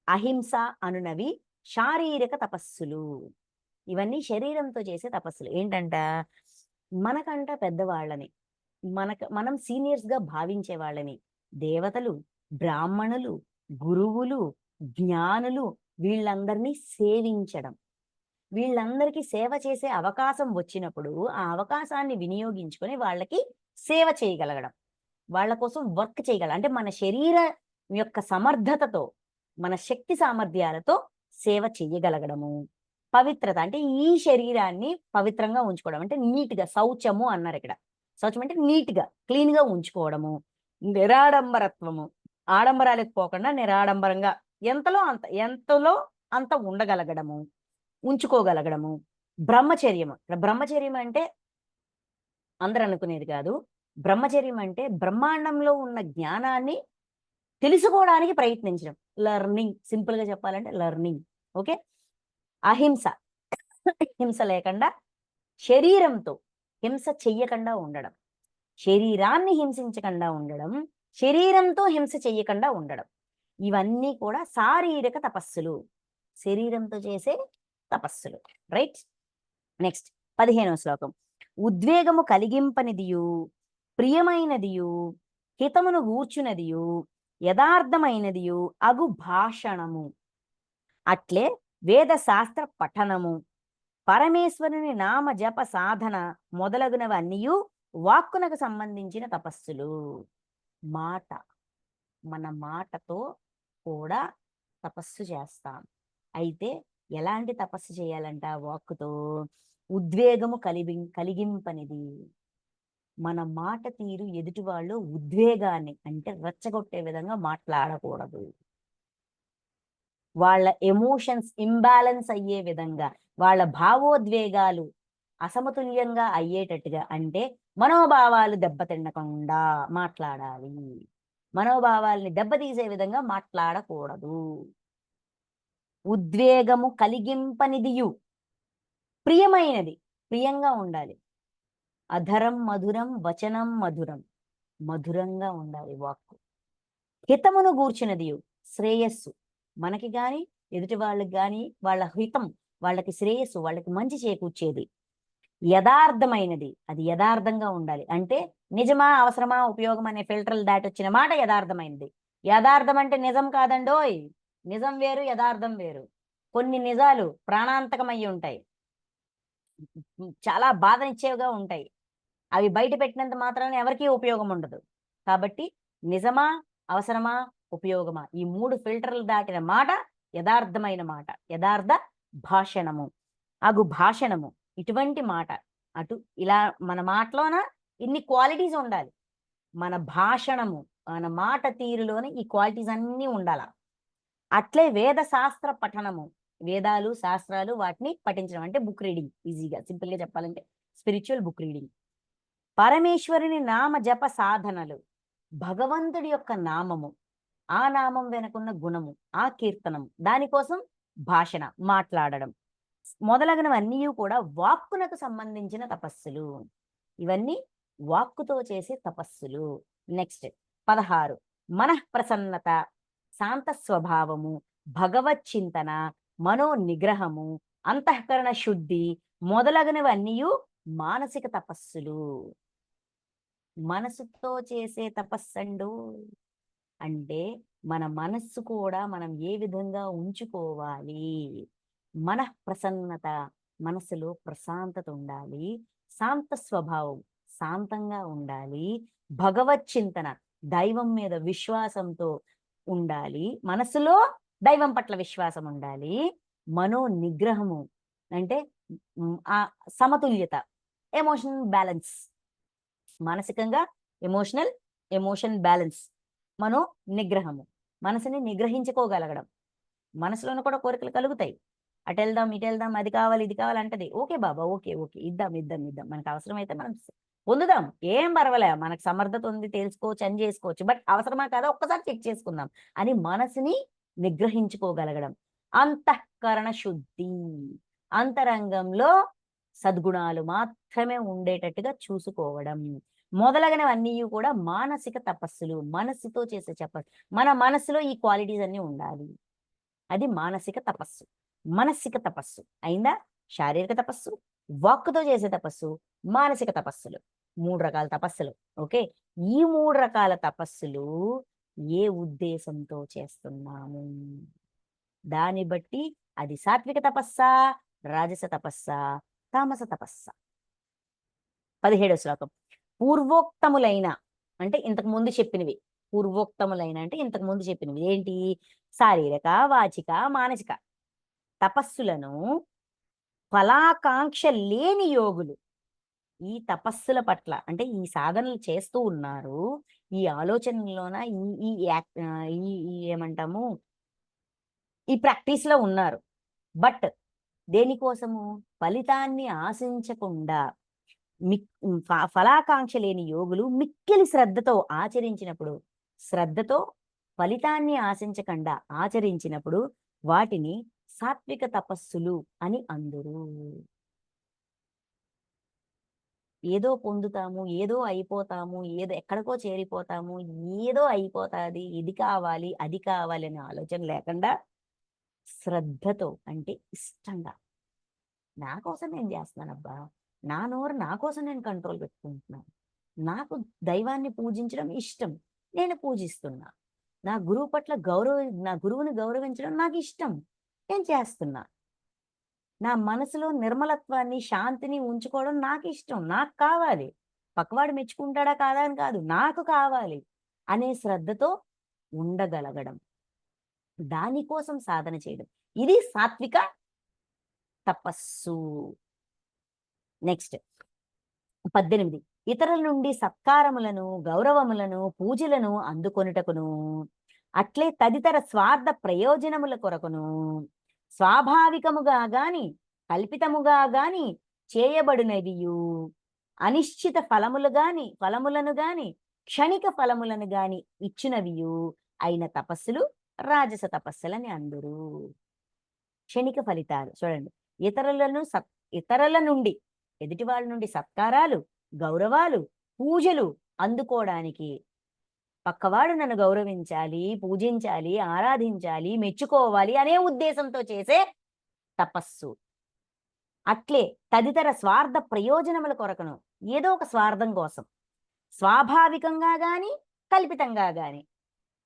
అహింస అనునవి శారీరక తపస్సులు. ఇవన్నీ శరీరంతో చేసే తపస్సులు. ఏంటంట, మనకంట పెద్దవాళ్ళని, మనం సీనియర్స్ గా భావించే వాళ్ళని దేవతలు, బ్రాహ్మణులు, గురువులు, జ్ఞానులు వీళ్ళందరినీ సేవించడం. వీళ్ళందరికీ సేవ చేసే అవకాశం వచ్చినప్పుడు ఆ అవకాశాన్ని వినియోగించుకొని వాళ్ళకి సేవ చేయగలగడం, వాళ్ళ కోసం వర్క్ చేయగలం. అంటే మన శరీర యొక్క సమర్థతతో, మన శక్తి సామర్థ్యాలతో సేవ చేయగలగడము. పవిత్రత అంటే ఈ శరీరాన్ని పవిత్రంగా ఉంచుకోవడం, అంటే నీట్గా, శౌచము అన్నారు ఇక్కడ. శౌచం అంటే నీట్గా క్లీన్గా ఉంచుకోవడము. నిరాడంబరత్వము, ఆడంబరాలకు పోకుండా నిరాడంబరంగా ఎంతలో అంత ఉండగలగడము, ఉంచుకోగలగడము. బ్రహ్మచర్యము, బ్రహ్మచర్యం అంటే అందరూ అనుకునేది కాదు. బ్రహ్మచర్యం అంటే బ్రహ్మాండంలో ఉన్న జ్ఞానాన్ని తెలుసుకోవడానికి ప్రయత్నించడం, లెర్నింగ్. సింపుల్ గా చెప్పాలంటే లెర్నింగ్. ఓకే. అహింస, హింస లేకుండా శరీరంతో హింస చెయ్యకుండా ఉండడం, శరీరాన్ని హింసించకుండా ఉండడం, శరీరంతో హింస చెయ్యకుండా ఉండడం. ఇవన్నీ కూడా శారీరక తపస్సులు, శరీరంతో చేసే తపస్సులు. రైట్. నెక్స్ట్ 15వ శ్లోకం. ఉద్వేగము కలిగింపనిదియు, ప్రియమైనదియు, హితమును గూర్చునదియు, యథార్థమైనదియు అగు భాషణము. అట్లే వేద శాస్త్ర పఠనము, పరమేశ్వరుని నామ జప సాధన మొదలగునవన్నీయు వాక్కునకు సంబంధించిన తపస్సులు. మాట, మన మాటతో కూడా తపస్సు చేస్తాం. అయితే ఎలాంటి తపస్సు చేయాలంట? వాక్కుతో. ఉద్వేగము కలిగింపనిది. మన మాట తీరు ఎదుటి వాళ్ళు ఉద్వేగాన్ని అంటే రెచ్చగొట్టే విధంగా మాట్లాడకూడదు. వాళ్ళ ఎమోషన్స్ ఇంబ్యాలెన్స్ అయ్యే విధంగా, వాళ్ళ భావోద్వేగాలు అసమతుల్యంగా అయ్యేటట్టుగా, అంటే మనోభావాలు దెబ్బతినకుండా మాట్లాడాలి. మనోభావాల్ని దెబ్బతీసే విధంగా మాట్లాడకూడదు. ఉద్వేగము కలిగింపనిదియు, ప్రియమైనది, ప్రియంగా ఉండాలి. అధరం మధురం వచనం మధురం, మధురంగా ఉండాలి వాక్కు. హితమును గూర్చినదియు, శ్రేయస్సు, మనకి గాని ఎదుటి వాళ్ళకి గాని వాళ్ళ హితం, వాళ్ళకి శ్రేయస్సు, వాళ్ళకి మంచి చేకూర్చేది. యథార్థమైనది, అది యథార్థంగా ఉండాలి. అంటే నిజమా అవసరమా ఉపయోగం అనే ఫిల్టర్లు దాటి వచ్చిన మాట యథార్థమైనది. యథార్థం అంటే నిజం కాదండోయ్. నిజం వేరు, యథార్థం వేరు. కొన్ని నిజాలు ప్రాణాంతకమయ్యి ఉంటాయి, చాలా బాధనిచ్చేవిగా ఉంటాయి. అవి బయట పెట్టినంత మాత్రాన ఎవరికీ ఉపయోగం ఉండదు. కాబట్టి నిజమా అవసరమా ఉపయోగమా, ఈ 3 ఫిల్టర్లు దాటిన మాట యథార్థమైన మాట, యథార్థ భాషణము. అగు భాషణము, ఇటువంటి మాట. అటు ఇలా మన మాటలోన ఇన్ని క్వాలిటీస్ ఉండాలి. మన భాషణము, మన మాట తీరులోనే ఈ క్వాలిటీస్ అన్నీ ఉండాల. అట్లే వేద శాస్త్ర పఠనము, వేదాలు శాస్త్రాలు వాటిని పఠించడం అంటే బుక్ రీడింగ్. ఈజీగా సింపుల్ గా చెప్పాలంటే స్పిరిచువల్ బుక్ రీడింగ్. పరమేశ్వరుని నామ జప సాధనలు, భగవంతుడి యొక్క నామము, ఆ నామం వెనుకున్న గుణము, ఆ కీర్తనం, దానికోసం భాషణ, మాట్లాడడం మొదలగునవన్నీ కూడా వాక్కునకు సంబంధించిన తపస్సులు. ఇవన్నీ వాక్కుతో చేసే తపస్సులు. నెక్స్ట్ 16, మనఃప్రసన్నత, శాంత స్వభావము, భగవత్ చింతన, మనో నిగ్రహము, అంతఃకరణ శుద్ధి మొదలగునవన్నీ మానసిక తపస్సులు. మనసుతో చేసే తపస్సండు. అంటే మన మనస్సు కూడా మనం ఏ విధంగా ఉంచుకోవాలి. మనఃప్రసన్నత, మనసులో ప్రశాంతత ఉండాలి. శాంత స్వభావం, శాంతంగా ఉండాలి. భగవత్ చింతన, దైవం మీద విశ్వాసంతో ఉండాలి. మనసులో దైవం పట్ల విశ్వాసం ఉండాలి. మనో నిగ్రహము అంటే ఆ సమతుల్యత, ఎమోషనల్ బ్యాలెన్స్. మానసికంగా ఎమోషన్ బ్యాలెన్స్. మనో నిగ్రహము, మనసుని నిగ్రహించుకోగలగడం. మనసులోనూ కూడా కోరికలు కలుగుతాయి, అటు వెళ్దాం ఇటు వెళ్దాం, అది కావాలి ఇది కావాలి అంటది. ఓకే బాబా, ఓకే ఓకే, ఇద్దాం ఇద్దాం ఇద్దాం, మనకు అవసరమైతే మనం పొందుదాం, ఏం పర్వాలే, మనకు సమర్థత ఉంది, తెలుసుకోవచ్చు, అని చేసుకోవచ్చు. బట్ అవసరమా కాదా ఒక్కసారి చెక్ చేసుకుందాం అని మనసుని నిగ్రహించుకోగలగడం. అంతఃకరణ శుద్ధి, అంతరంగంలో సద్గుణాలు మాత్రమే ఉండేటట్టుగా చూసుకోవడం. మొదలగునవన్నీ కూడా మానసిక తపస్సులు, మనస్సుతో చేసే మన మనసులో ఈ క్వాలిటీస్ అన్నీ ఉండాలి. అది మానసిక తపస్సు. మనసిక తపస్సు అయిందా? శారీరక తపస్సు, వాక్కుతో చేసే తపస్సు, మానసిక తపస్సులు, 3 రకాల తపస్సులు. ఓకే, ఈ 3 రకాల తపస్సులు ఏ ఉద్దేశంతో చేస్తున్నాము దాన్ని బట్టి అది సాత్విక తపస్సా, రాజస తపస్సా, తామస తపస్సా. 17వ శ్లోకం. పూర్వోక్తములైన అంటే ఇంతకు ముందు చెప్పినవి, పూర్వోక్తములైన అంటే ఇంతకు ముందు చెప్పినవి ఏంటి? శారీరక, వాచిక, మానసిక తపస్సులను ఫలాకాంక్ష లేని యోగులు ఈ తపస్సుల పట్ల, అంటే ఈ సాధనలు చేస్తూ ఉన్నారు, ఈ ఆలోచనలోన ఈ ఈ యాక్- ఆ, ఈ ఈ ఏమంటాము ఈ ప్రాక్టీస్ లో ఉన్నారు. బట్ దేనికోసము? ఫలితాన్ని ఆశించకుండా ఫలాకాంక్ష లేని యోగులు మిక్కిలి శ్రద్ధతో ఆచరించినప్పుడు, శ్రద్ధతో ఫలితాన్ని ఆశించకుండా ఆచరించినప్పుడు వాటిని సాత్విక తపస్సులు అని అందురు. ఏదో పొందుతాము, ఏదో అయిపోతాము, ఏదో ఎక్కడికో చేరిపోతాము, ఏదో అయిపోతాది, ఇది కావాలి అది కావాలి అనే ఆలోచన లేకుండా శ్రద్ధతో, అంటే ఇష్టంగా, నా కోసం నేను చేస్తున్నానబ్బా, నా నోరు నా కోసం నేను కంట్రోల్ పెట్టుకుంటున్నాను, నాకు దైవాన్ని పూజించడం ఇష్టం, నేను పూజిస్తున్నా, నా గురువు పట్ల నా గురువుని గౌరవించడం నాకు ఇష్టం, నేను చేస్తున్నా, నా మనసులో నిర్మలత్వాన్ని, శాంతిని ఉంచుకోవడం నాకు ఇష్టం, నాకు కావాలి, పక్కవాడు మెచ్చుకుంటాడా కాదా అని కాదు, నాకు కావాలి అనే శ్రద్ధతో ఉండగలగడం, దానికోసం సాధన చేయడం, ఇది సాత్విక తపస్సు. నెక్స్ట్ 18. ఇతరుల నుండి సత్కారములను, గౌరవములను, పూజలను అందుకొనుటకును, అట్లే తదితర స్వార్థ ప్రయోజనముల కొరకును స్వాభావికముగా గాని కల్పితముగా గాని చేయబడినవియు, అనిశ్చిత ఫలములను గాని క్షణిక ఫలములను గాని ఇచ్చినవియు అయిన తపస్సులు రాజస తపస్సులని అందరూ. క్షణిక ఫలితాలు చూడండి, ఇతరుల నుండి, ఎదుటి వాళ్ళ నుండి సత్కారాలు, గౌరవాలు, పూజలు అందుకోవడానికి, పక్కవాడు నన్ను గౌరవించాలి, పూజించాలి, ఆరాధించాలి, మెచ్చుకోవాలి అనే ఉద్దేశంతో చేసే తపస్సు. అట్లే తదితర స్వార్థ ప్రయోజనముల కొరకును, ఏదో ఒక స్వార్థం కోసం, స్వాభావికంగా గాని కల్పితంగా గాని,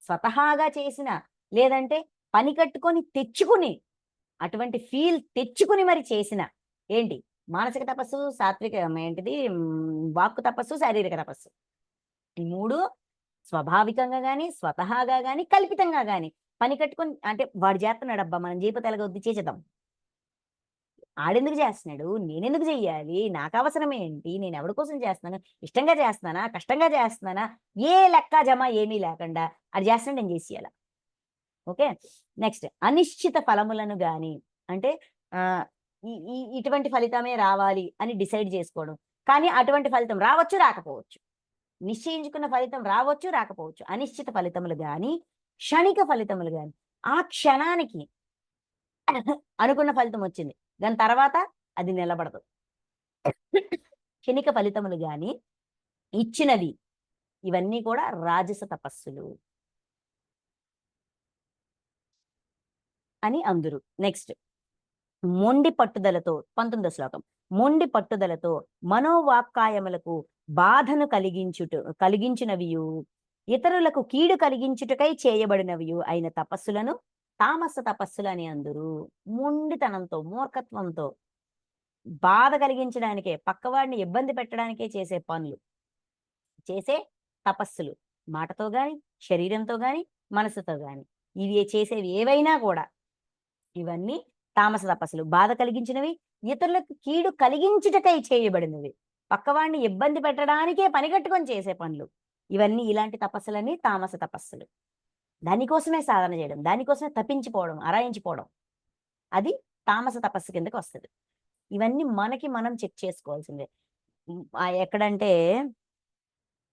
స్వతహాగా చేసిన, లేదంటే పని కట్టుకొని తెచ్చుకుని, అటువంటి ఫీల్ తెచ్చుకుని మరి చేసిన, ఏంటి మానసిక తపస్సు, సాత్విక ఏంటిది వాక్కు తపస్సు, శారీరక తపస్సు, ఈ 3 స్వాభావికంగా గాని, స్వతహాగా గాని, కల్పితంగా గాని పని కట్టుకొని, అంటే వాడు చేస్తున్నాడు అబ్బా మనం చేయకపోతే ఎలాగొద్ది, చేసేద్దాం, ఆడెందుకు చేస్తున్నాడు, నేనెందుకు చెయ్యాలి, నాకు అవసరం ఏంటి, నేను ఎవరి కోసం చేస్తున్నాను, ఇష్టంగా చేస్తున్నానా, కష్టంగా చేస్తున్నానా, ఏ లెక్క జమ ఏమీ లేకుండా అది చేస్తున్నాడు, నేను చేసేయాల. ఓకే, నెక్స్ట్ అనిశ్చిత ఫలములను గాని, అంటే ఇటువంటి ఫలితమే రావాలి అని డిసైడ్ చేసుకోవడం, కానీ అటువంటి ఫలితం రావచ్చు రాకపోవచ్చు, నిశ్చయించుకున్న ఫలితం రావచ్చు రాకపోవచ్చు, అనిశ్చిత ఫలితములు గాని క్షణిక ఫలితములు గాని, ఆ క్షణానికి అనుకున్న ఫలితం వచ్చింది, దాని తర్వాత అది నిలబడదు. క్షణిక ఫలితములు గాని ఇచ్చినవి, ఇవన్నీ కూడా రాజస తపస్సులు అని అందురు. నెక్స్ట్ మొండి పట్టుదలతో 19వ శ్లోకం. మొండి పట్టుదలతో మనోవాక్కాయములకు బాధను కలిగించినవియు, ఇతరులకు కీడు కలిగించుటకై చేయబడినవియు అయిన తపస్సులను తామస తపస్సులు అని అందురు. మొండితనంతో, మూర్ఖత్వంతో, బాధ కలిగించడానికే, పక్కవాడిని ఇబ్బంది పెట్టడానికే చేసే పనులు, చేసే తపస్సులు, మాటతో గాని, శరీరంతో గాని, మనసుతో గాని, ఇవి చేసేవి ఏవైనా కూడా ఇవన్నీ తామస తపస్సులు. బాధ కలిగించినవి, ఇతరులకు కీడు కలిగించుటకై చేయబడినవి, పక్కవాడిని ఇబ్బంది పెట్టడానికే పనిగట్టుకొని చేసే పనులు, ఇవన్నీ ఇలాంటి తపస్సులన్నీ తామస తపస్సులు. దానికోసమే సాధన చేయడం, దానికోసమే తప్పించిపోవడం, అరాయించిపోవడం, అది తామస తపస్సు కిందకి వస్తుంది. ఇవన్నీ మనకి మనం చెక్ చేసుకోవాల్సిందే. ఎక్కడంటే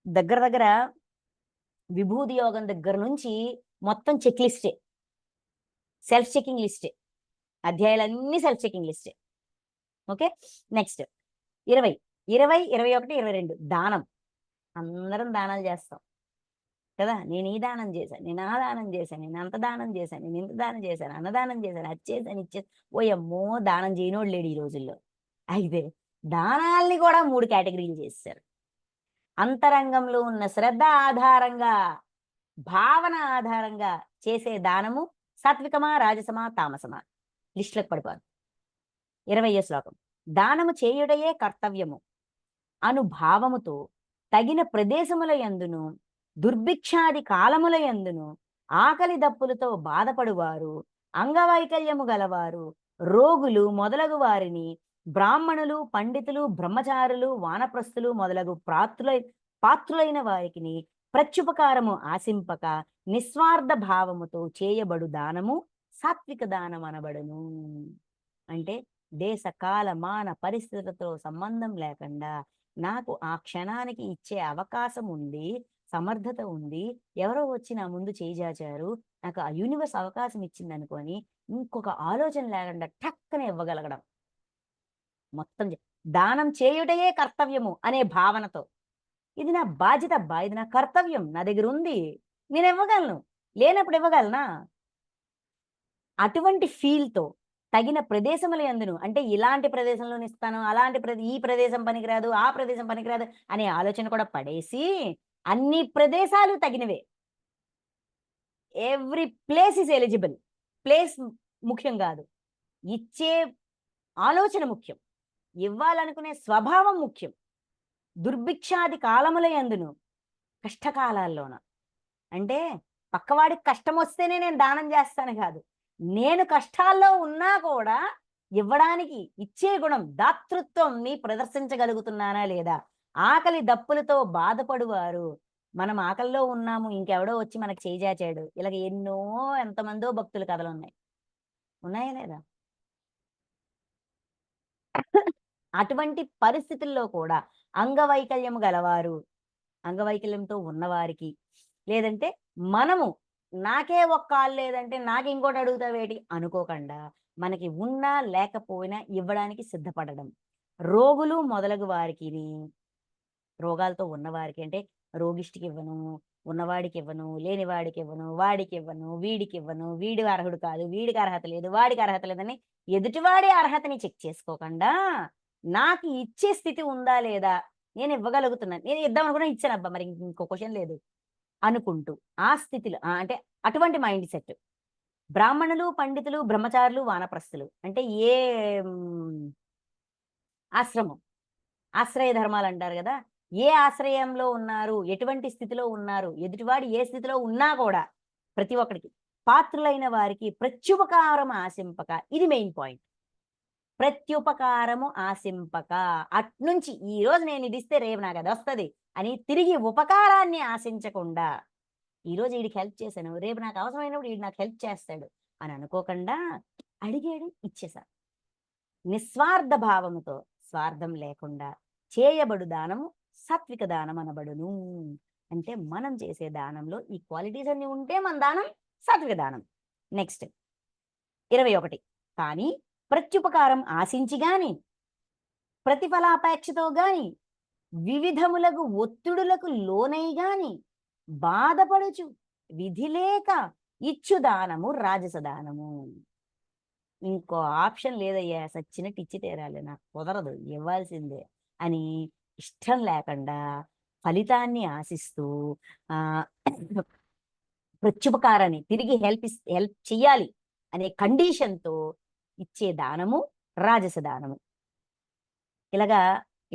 దగ్గర దగ్గర విభూది యోగం దగ్గర నుంచి మొత్తం చెక్ లిస్టే, సెల్ఫ్ చెకింగ్ లిస్టే, అధ్యాయాలన్నీ సెల్ఫ్ చెకింగ్ లిస్టే. ఓకే, నెక్స్ట్ 20, 20, 21, 22 దానం. అందరం దానాలు చేస్తాం కదా. నేను ఈ దానం చేశాను, నేను ఆ దానం చేశాను, నేను అంత దానం చేశాను, నేను ఇంత దానం చేశాను, అన్నదానం చేశాను, అది చేశాను, ఇచ్చేసి ఓయమ్మో దానం చేయనోడు లేడు ఈ రోజుల్లో. అయితే దానాల్ని కూడా 3 కేటగిరీలు చేశారు. అంతరంగంలో ఉన్న శ్రద్ధ ఆధారంగా, భావన ఆధారంగా చేసే దానము సాత్వికమా, రాజసమా, తామసమా? లిస్టులకు పడిపోదు. 20వ శ్లోకం. దానము చేయుటయే కర్తవ్యము అనుభావముతో తగిన ప్రదేశముల యందును దుర్భిక్షాది కాలముల యందును ఆకలి దప్పులతో బాధపడువారు, అంగవైకల్యము గలవారు, రోగులు మొదలగు వారిని, బ్రాహ్మణులు, పండితులు, బ్రహ్మచారులు, వానప్రస్థులు మొదలగు పాత్రులైన వారికి ప్రత్యుపకారము ఆశింపక నిస్వార్థ భావముతో చేయబడు దానము సాత్విక దానం అనబడును. అంటే దేశ కాల మాన పరిస్థితులతో సంబంధం లేకుండా నాకు ఆ క్షణానికి ఇచ్చే అవకాశం ఉంది, సమర్థత ఉంది, ఎవరో వచ్చి నా ముందు చేజాచారు, నాకు ఆ యూనివర్స్ అవకాశం ఇచ్చింది అనుకొని ఇంకొక ఆలోచన లేకుండా టక్కనే ఇవ్వగలగడం. మొత్తం దానం చేయుటయే కర్తవ్యము అనే భావనతో, ఇది నా బాధ్యత అబ్బా, ఇది నా కర్తవ్యం, నా దగ్గర ఉంది, నేను ఇవ్వగలను, లేనప్పుడు ఇవ్వగలనా? అటువంటి ఫీల్తో తగిన ప్రదేశముల యందును, అంటే ఇలాంటి ప్రదేశంలో ఇస్తాను, అలాంటి ఈ ప్రదేశం పనికిరాదు, ఆ ప్రదేశం పనికిరాదు అనే ఆలోచన కూడా పడేసి అన్ని ప్రదేశాలు తగినవే. Every place is eligible. Place ముఖ్యం కాదు, ఇచ్చే ఆలోచన ముఖ్యం, ఇవ్వాలనుకునే స్వభావం ముఖ్యం. దుర్భిక్షాది కాలముల యందును, కష్టకాలాల్లోన, అంటే పక్కవాడికి కష్టం వస్తేనే నేను దానం చేస్తాను కాదు, నేను కష్టాల్లో ఉన్నా కూడా ఇవ్వడానికి ఇచ్చే గుణం, దాతృత్వంని ప్రదర్శించగలుగుతున్నానా లేదా? ఆకలి దప్పులతో బాధపడువారు, మనం ఆకలిలో ఉన్నాము, ఇంకెవడో వచ్చి మనకు చేజాచాడు, ఇలాగ ఎన్నో ఎంతమందో భక్తుల కథలు ఉన్నాయి, ఉన్నాయా లేదా? అటువంటి పరిస్థితుల్లో కూడా అంగవైకల్యము గలవారు, అంగవైకల్యంతో ఉన్నవారికి, లేదంటే మనము నాకే ఒక్క కాలు లేదంటే నాకు ఇంకోటి అడుగుతావేటి అనుకోకుండా మనకి ఉన్నా లేకపోయినా ఇవ్వడానికి సిద్ధపడడం. రోగులు మొదలగు వారికి, రోగాలతో ఉన్నవారికి, అంటే రోగిష్టికి ఇవ్వను, ఉన్నవాడికి ఇవ్వను, లేనివాడికి ఇవ్వను, వాడికి ఇవ్వను, వీడికి ఇవ్వను, వీడి అర్హుడు కాదు, వీడికి అర్హత లేదు, వాడికి అర్హత లేదని ఎదుటివాడి అర్హతని చెక్ చేసుకోకుండా నాకు ఇచ్చే స్థితి ఉందా లేదా, నేను ఇవ్వగలుగుతున్నాను, నేను ఇద్దాం అనుకున్నా ఇచ్చాను అబ్బా, మరి ఇంకో క్వశ్చన్ లేదు అనుకుంటూ ఆ స్థితిలో, అంటే అటువంటి మైండ్ సెట్. బ్రాహ్మణులు, పండితులు, బ్రహ్మచారులు, వానప్రస్థులు అంటే ఏ ఆశ్రమం, ఆశ్రయ ధర్మాలు అంటారు కదా, ఏ ఆశ్రయంలో ఉన్నారు, ఎటువంటి స్థితిలో ఉన్నారు, ఎదుటివాడు ఏ స్థితిలో ఉన్నా కూడా ప్రతి ఒక్కడికి పాత్రులైన వారికి ప్రత్యుపకారం ఆశింపక, ఇది మెయిన్ పాయింట్. ప్రత్యుపకారము ఆశింపక, అట్నుంచి ఈ రోజు నేను ఇది ఇస్తే రేపు నాకు అది వస్తుంది అని తిరిగి ఉపకారాన్ని ఆశించకుండా, ఈరోజు వీడికి హెల్ప్ చేశాను, రేపు నాకు అవసరమైనప్పుడు వీడు నాకు హెల్ప్ చేస్తాడు అని అనుకోకుండా అడిగాడు, ఇచ్చేసా. నిస్వార్థ భావముతో, స్వార్థం లేకుండా చేయబడు దానము సాత్విక దానం అనబడును. అంటే మనం చేసే దానంలో ఈ క్వాలిటీస్ అన్ని ఉంటే మన దానం సాత్విక దానం. నెక్స్ట్ 21. కానీ ప్రత్యుపకారం ఆశించి గాని, ప్రతిఫలాపేక్షతో గాని, వివిధములకు ఒత్తిడులకు లోనై గాని బాధపడుచు విధి లేక ఇచ్చు దానము రాజస దానము. ఇంకో ఆప్షన్ లేదయ్యా, సచ్చినట్టు ఇచ్చి తీరాలి, నాకు కుదరదు, ఇవ్వాల్సిందే అని ఇష్టం లేకుండా ఫలితాన్ని ఆశిస్తూ ప్రత్యుపకారాన్ని తిరిగి హెల్ప్ చెయ్యాలి అనే కండిషన్తో ఇచ్చే దానము రాజస దానము. ఇలాగా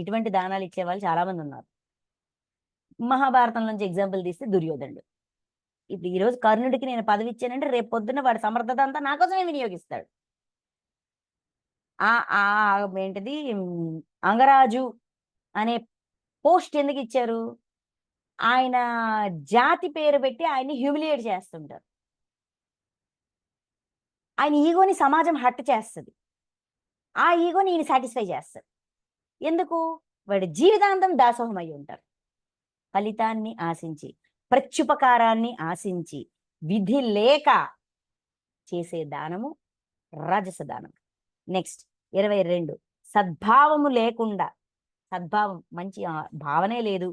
ఇటువంటి దానాలు ఇచ్చే వాళ్ళు చాలా మంది ఉన్నారు. మహాభారతం నుంచి ఎగ్జాంపుల్ తీస్తే దుర్యోధనుడు. ఇప్పుడు ఈరోజు కర్ణుడికి నేను పదవి ఇచ్చానంటే రేపు పొద్దున్న వాడి సమర్థత అంతా నా కోసమే వినియోగిస్తాడు. ఏంటిది అంగరాజు అనే పోస్ట్ ఎందుకు ఇచ్చారు? ఆయన జాతి పేరు పెట్టి ఆయన్ని హ్యూమిలియేట్ చేస్తుంటారు. ఆయన ఈగోని సమాజం హట్ చేస్తుంది. ఆ ఈగోని ఈయన సాటిస్ఫై చేస్తాడు. ఎందుకు? వాడి జీవితాంతం దాసోహం అయి ఉంటారు. ఫలితాన్ని ఆశించి, ప్రత్యుపకారాన్ని ఆశించి, విధి లేక చేసే దానము రాజస దానం. నెక్స్ట్ 22 సద్భావము లేకుండా, సద్భావం మంచి భావనే లేదు,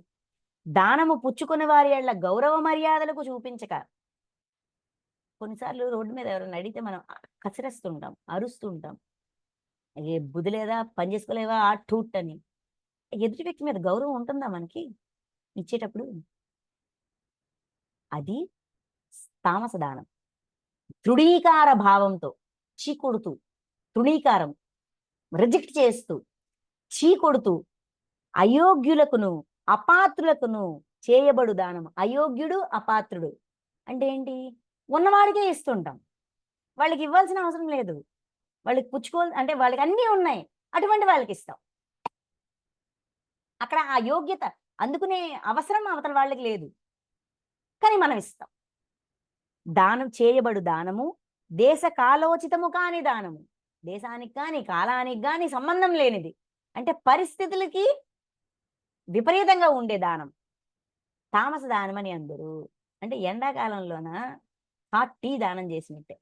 దానము పుచ్చుకుని వారి యెడల గౌరవ మర్యాదలకు చూపించక, కొన్నిసార్లు రోడ్డు మీద ఎవరైనా అడిగితే మనం కసిరేస్తుంటాం, అరుస్తుంటాం, ఏ బుద్ధి లేదా, పని చేసుకోలేవా, ఆ టూట్ అని. ఎదుటి వ్యక్తి మీద గౌరవం ఉంటుందా మనకి ఇచ్చేటప్పుడు? అది తామస దానం. తృణీకార భావంతో చీకొడుతూ, తృణీకారం, రిజెక్ట్ చేస్తూ, చీకొడుతూ, అయోగ్యులకును అపాత్రులకును చేయబడు దానం. అయోగ్యుడు, అపాత్రుడు అంటే ఏంటి? ఉన్నవాడికే ఇస్తుంటాం, వాళ్ళకి ఇవ్వాల్సిన అవసరం లేదు, వాళ్ళకి అంటే వాళ్ళకి అన్నీ ఉన్నాయి, అటువంటి వాళ్ళకి ఇస్తాం. అక్కడ ఆ యోగ్యత అందుకునే అవసరం అవతల వాళ్ళకి లేదు, కానీ మనం ఇస్తాం. దానం చేయబడు దానము దేశ కాలోచితము కాని దానము. దేశానికి కానీ కాలానికి కానీ సంబంధం లేనిది, అంటే పరిస్థితులకి విపరీతంగా ఉండే దానం తామస దానం అని అందరూ. అంటే ఎండాకాలంలోన హాట్ టీ దానం చేసినట్టే,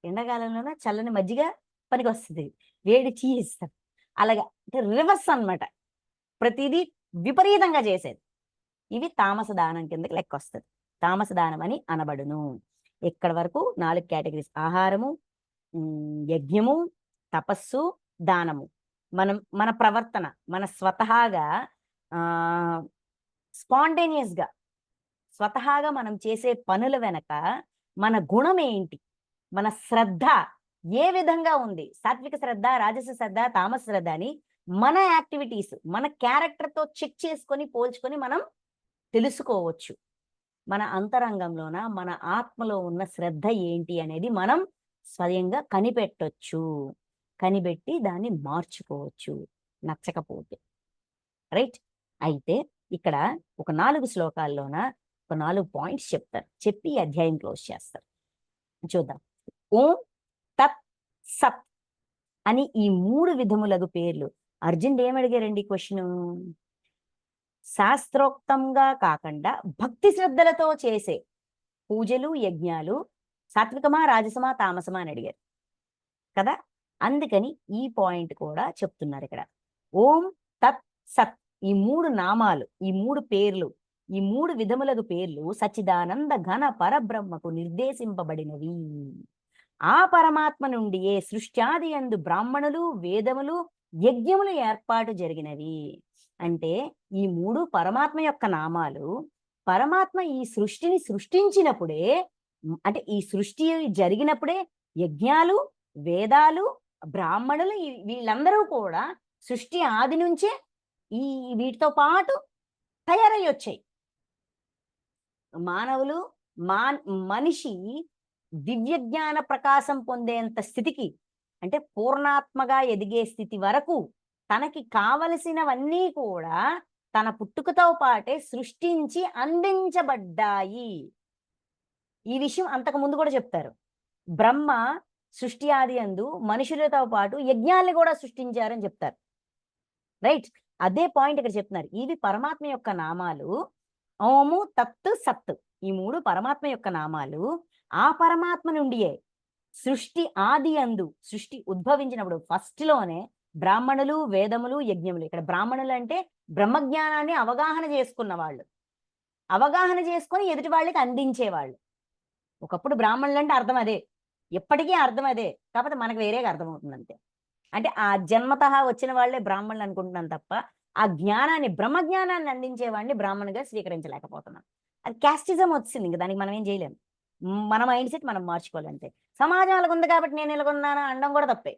ఎండాకాలంలోన చల్లని మజ్జిగ పనికి వస్తుంది, వేడి టీ ఇస్తాం. అలాగా అంటే రివర్స్ అన్నమాట, ప్రతిదీ విపరీతంగా చేసేది. ఇవి తామస దానం కిందకి లెక్క వస్తుంది, తామస దానం అని అనబడును. ఇక్కడ వరకు 4 కేటగిరీస్: ఆహారము, యజ్ఞము, తపస్సు, దానము. మన ప్రవర్తన, మన స్వతహాగా స్పాంటేనియస్గా స్వతహాగా మనం చేసే పనుల వెనక మన గుణం ఏంటి, మన శ్రద్ధ ఏ విధంగా ఉంది, సాత్విక శ్రద్ధ, రాజస శ్రద్ధ, తామస శ్రద్ధ అని మన యాక్టివిటీస్, మన క్యారెక్టర్తో చెక్ చేసుకొని పోల్చుకొని మనం తెలుసుకోవచ్చు. మన అంతరంగంలోన మన ఆత్మలో ఉన్న శ్రద్ధ ఏంటి అనేది మనం స్వయంగా కనిపెట్టొచ్చు, కనిపెట్టి దాన్ని మార్చుకోవచ్చు నచ్చకపోతే. రైట్? అయితే ఇక్కడ ఒక 4 శ్లోకాల్లోన ఒక 4 పాయింట్స్ చెప్తారు, చెప్పి అధ్యాయం క్లోజ్ చేస్తారు. చూద్దాం. ఓం తత్ సత్ అని ఈ 3 విధములగు పేర్లు. అర్జునుడు ఏమడిగారండి క్వశ్చన్? శాస్త్రోక్తంగా కాకుండా భక్తి శ్రద్ధలతో చేసే పూజలు, యజ్ఞాలు సాత్వికమా, రాజసమా, తామసమా అని అడిగారు కదా. అందుకని ఈ పాయింట్ కూడా చెప్తున్నారు ఇక్కడ. ఓం తత్ సత్, ఈ 3 నామాలు, ఈ 3 పేర్లు, ఈ 3 విధములకు పేర్లు సచ్చిదానంద ఘన పరబ్రహ్మకు నిర్దేశింపబడినవి. ఆ పరమాత్మ నుండి ఏ సృష్ట్యాది యందు బ్రాహ్మణులు, వేదములు, యజ్ఞములు ఏర్పాటు జరిగినవి. అంటే ఈ 3 పరమాత్మ యొక్క నామాలు. పరమాత్మ ఈ సృష్టిని సృష్టించినప్పుడే, అంటే ఈ సృష్టి జరిగినప్పుడే యజ్ఞాలు, వేదాలు, బ్రాహ్మణులు వీళ్ళందరూ కూడా సృష్టి ఆది నుంచే ఈ వీటితో పాటు తయారై వచ్చాయి. మానవులు, మనిషి దివ్య జ్ఞాన ప్రకాశం పొందేంత స్థితికి, అంటే పూర్ణాత్మగా ఎదిగే స్థితి వరకు తనకి కావలసినవన్నీ కూడా తన పుట్టుకతో పాటే సృష్టించి అందించబడ్డాయి. ఈ విషయం అంతకు ముందు కూడా చెప్తారు. బ్రహ్మ సృష్టి ఆది యందు మనుషులతో పాటు యజ్ఞాల్ని కూడా సృష్టించారని చెప్తారు. రైట్? అదే పాయింట్ ఇక్కడ చెప్తున్నారు. ఇవి పరమాత్మ యొక్క నామాలు. ఓము తత్ సత్, ఈ 3 పరమాత్మ యొక్క నామాలు. ఆ పరమాత్మ నుండియే సృష్టి ఆది యందు, సృష్టి ఉద్భవించినప్పుడు ఫస్ట్ లోనే బ్రాహ్మణులు, వేదములు, యజ్ఞములు. ఇక్కడ బ్రాహ్మణులు అంటే బ్రహ్మజ్ఞానాన్ని అవగాహన చేసుకున్న వాళ్ళు, అవగాహన చేసుకొని ఎదుటి వాళ్ళకి అందించేవాళ్ళు. ఒకప్పుడు బ్రాహ్మణులు అంటే అర్థం అదే, ఎప్పటికీ అర్థం అదే, కాకపోతే మనకు వేరేగా అర్థమవుతుంది అంతే. అంటే ఆ జన్మతహా వచ్చిన వాళ్ళే బ్రాహ్మణులు అనుకుంటున్నాం తప్ప, ఆ జ్ఞానాన్ని, బ్రహ్మజ్ఞానాన్ని అందించే వాడిని బ్రాహ్మణుగా స్వీకరించలేకపోతున్నాం. అది క్యాస్టిజం వచ్చింది, ఇంకా దానికి మనం ఏం చేయలేము. మన మైండ్ సెట్ మనం మార్చుకోవాలంటే. సమాజం అలాగ ఉంది కాబట్టి నేను ఇలాగున్నానా అనడం కూడా తప్పే.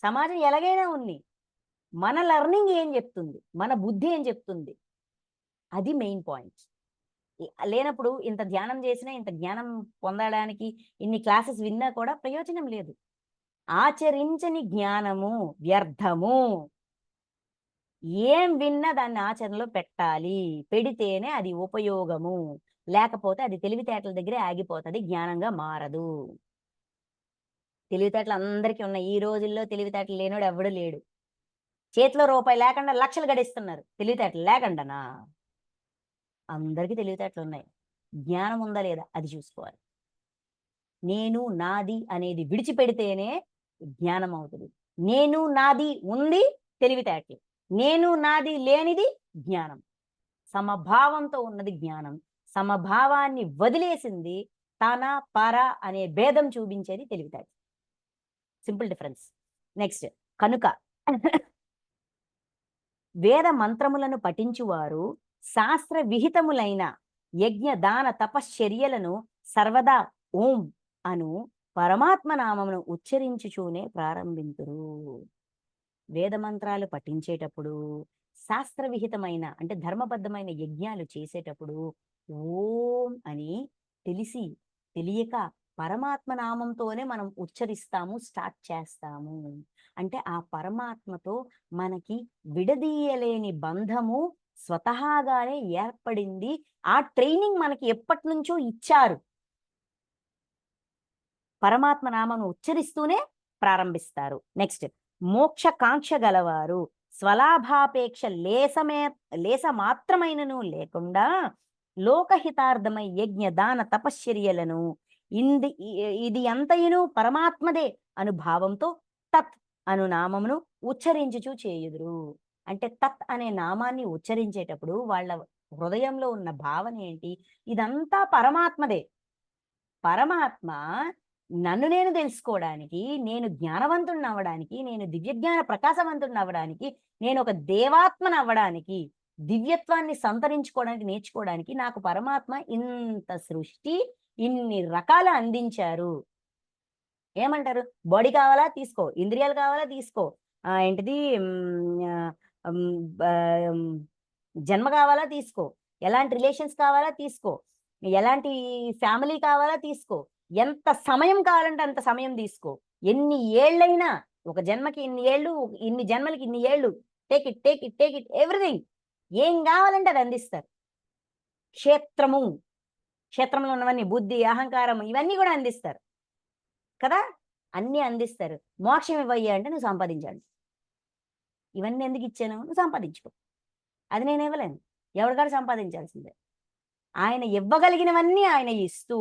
సమాజం ఎలాగైనా ఉంది, మన లెర్నింగ్ ఏం చెప్తుంది, మన బుద్ధి ఏం చెప్తుంది, అది మెయిన్ పాయింట్. లేనప్పుడు ఇంత ధ్యానం చేసినా, ఇంత జ్ఞానం పొందడానికి ఇన్ని క్లాసెస్ విన్నా కూడా ప్రయోజనం లేదు. ఆచరించని జ్ఞానము వ్యర్థము. ఏం విన్నా దాన్ని ఆచరణలో పెట్టాలి, పెడితేనే అది ఉపయోగము, లేకపోతే అది తెలివితేటల దగ్గరే ఆగిపోతుంది, జ్ఞానంగా మారదు. తెలివితేటలు అందరికీ ఉన్నాయి. ఈ రోజుల్లో తెలివితేటలు లేనోడు ఎవడు లేడు. చేతిలో రూపాయి లేకుండా లక్షలు గడిస్తున్నారు. తెలివితేటలు లేకుండానా? అందరికీ తెలివితేటలు ఉన్నాయి. జ్ఞానం ఉందా లేదా అది చూసుకోవాలి. నేను నాది అనేది విడిచిపెడితేనే జ్ఞానం అవుతుంది. నేను నాది ఉంది తెలివితేటలు. నేను నాది లేనిది జ్ఞానం. సమభావంతో ఉన్నది జ్ఞానం. సమభావాన్ని వదిలేసింది తన పర అనే భేదం చూపించేది తెలివితేటలు. Simple difference. నెక్స్ట్ కనుక వేద మంత్రములను పఠించువారు శాస్త్ర విహితములైన యజ్ఞ దాన తపశ్చర్యలను సర్వదా ఓం అను పరమాత్మ నామమును ఉచ్చరించుచూనే ప్రారంభింతురు. వేద మంత్రాలు పఠించేటప్పుడు, శాస్త్ర విహితమైన అంటే ధర్మబద్ధమైన యజ్ఞాలు చేసేటప్పుడు ఓం అని తెలిసి తెలియక పరమాత్మ నామంతోనే మనం ఉచ్చరిస్తాము, స్టార్ట్ చేస్తాము. అంటే ఆ పరమాత్మతో మనకి విడదీయలేని బంధము స్వతహాగానే ఏర్పడింది. ఆ ట్రైనింగ్ మనకి ఎప్పటి నుంచో ఇచ్చారు. పరమాత్మ నామను ఉచ్చరిస్తూనే ప్రారంభిస్తారు. నెక్స్ట్ మోక్ష కాంక్ష గలవారు స్వలాభాపేక్ష లేస మాత్రమైనను లేకుండా లోకహితార్థమై యజ్ఞ దాన తపశ్చర్యలను ఇది అంతయును పరమాత్మదే అను భావంతో తత్ అను నామమును ఉచ్చరించుచూ చేయుదురు. అంటే తత్ అనే నామాన్ని ఉచ్చరించేటప్పుడు వాళ్ళ హృదయంలో ఉన్న భావన ఏంటి? ఇదంతా పరమాత్మదే. పరమాత్మ నన్ను నేను తెలుసుకోవడానికి, నేను జ్ఞానవంతుడిని అవ్వడానికి, నేను దివ్యజ్ఞాన ప్రకాశవంతుడిని అవ్వడానికి, నేను ఒక దేవాత్మని అవ్వడానికి, దివ్యత్వాన్ని సంతరించుకోవడానికి, నేర్చుకోవడానికి నాకు పరమాత్మ ఇంత సృష్టి ఇన్ని రకాల అందించారు. ఏమంటారు? బాడీ కావాలా తీసుకో, ఇంద్రియాలు కావాలా తీసుకో, ఏంటిది జన్మ కావాలా తీసుకో, ఎలాంటి రిలేషన్స్ కావాలా తీసుకో, ఎలాంటి ఫ్యామిలీ కావాలా తీసుకో, ఎంత సమయం కావాలంటే అంత సమయం తీసుకో, ఎన్ని ఏళ్ళైనా, ఒక జన్మకి ఇన్ని ఏళ్ళు, ఇన్ని జన్మలకి ఇన్ని ఏళ్ళు, take it take it take it everything. ఏం కావాలంటే అది అందిస్తారు. క్షేత్రంలో ఉన్నవన్నీ బుద్ధి, అహంకారం ఇవన్నీ కూడా అందిస్తారు కదా. అన్నీ అందిస్తారు. మోక్షం ఇవ్వయ్యా అంటే నువ్వు సంపాదించాడు. ఇవన్నీ ఎందుకు ఇచ్చాను? నువ్వు సంపాదించుకో. అది నేను ఇవ్వలేను, ఎవరికాడు సంపాదించాల్సిందే. ఆయన ఇవ్వగలిగినవన్నీ ఆయన ఇస్తూ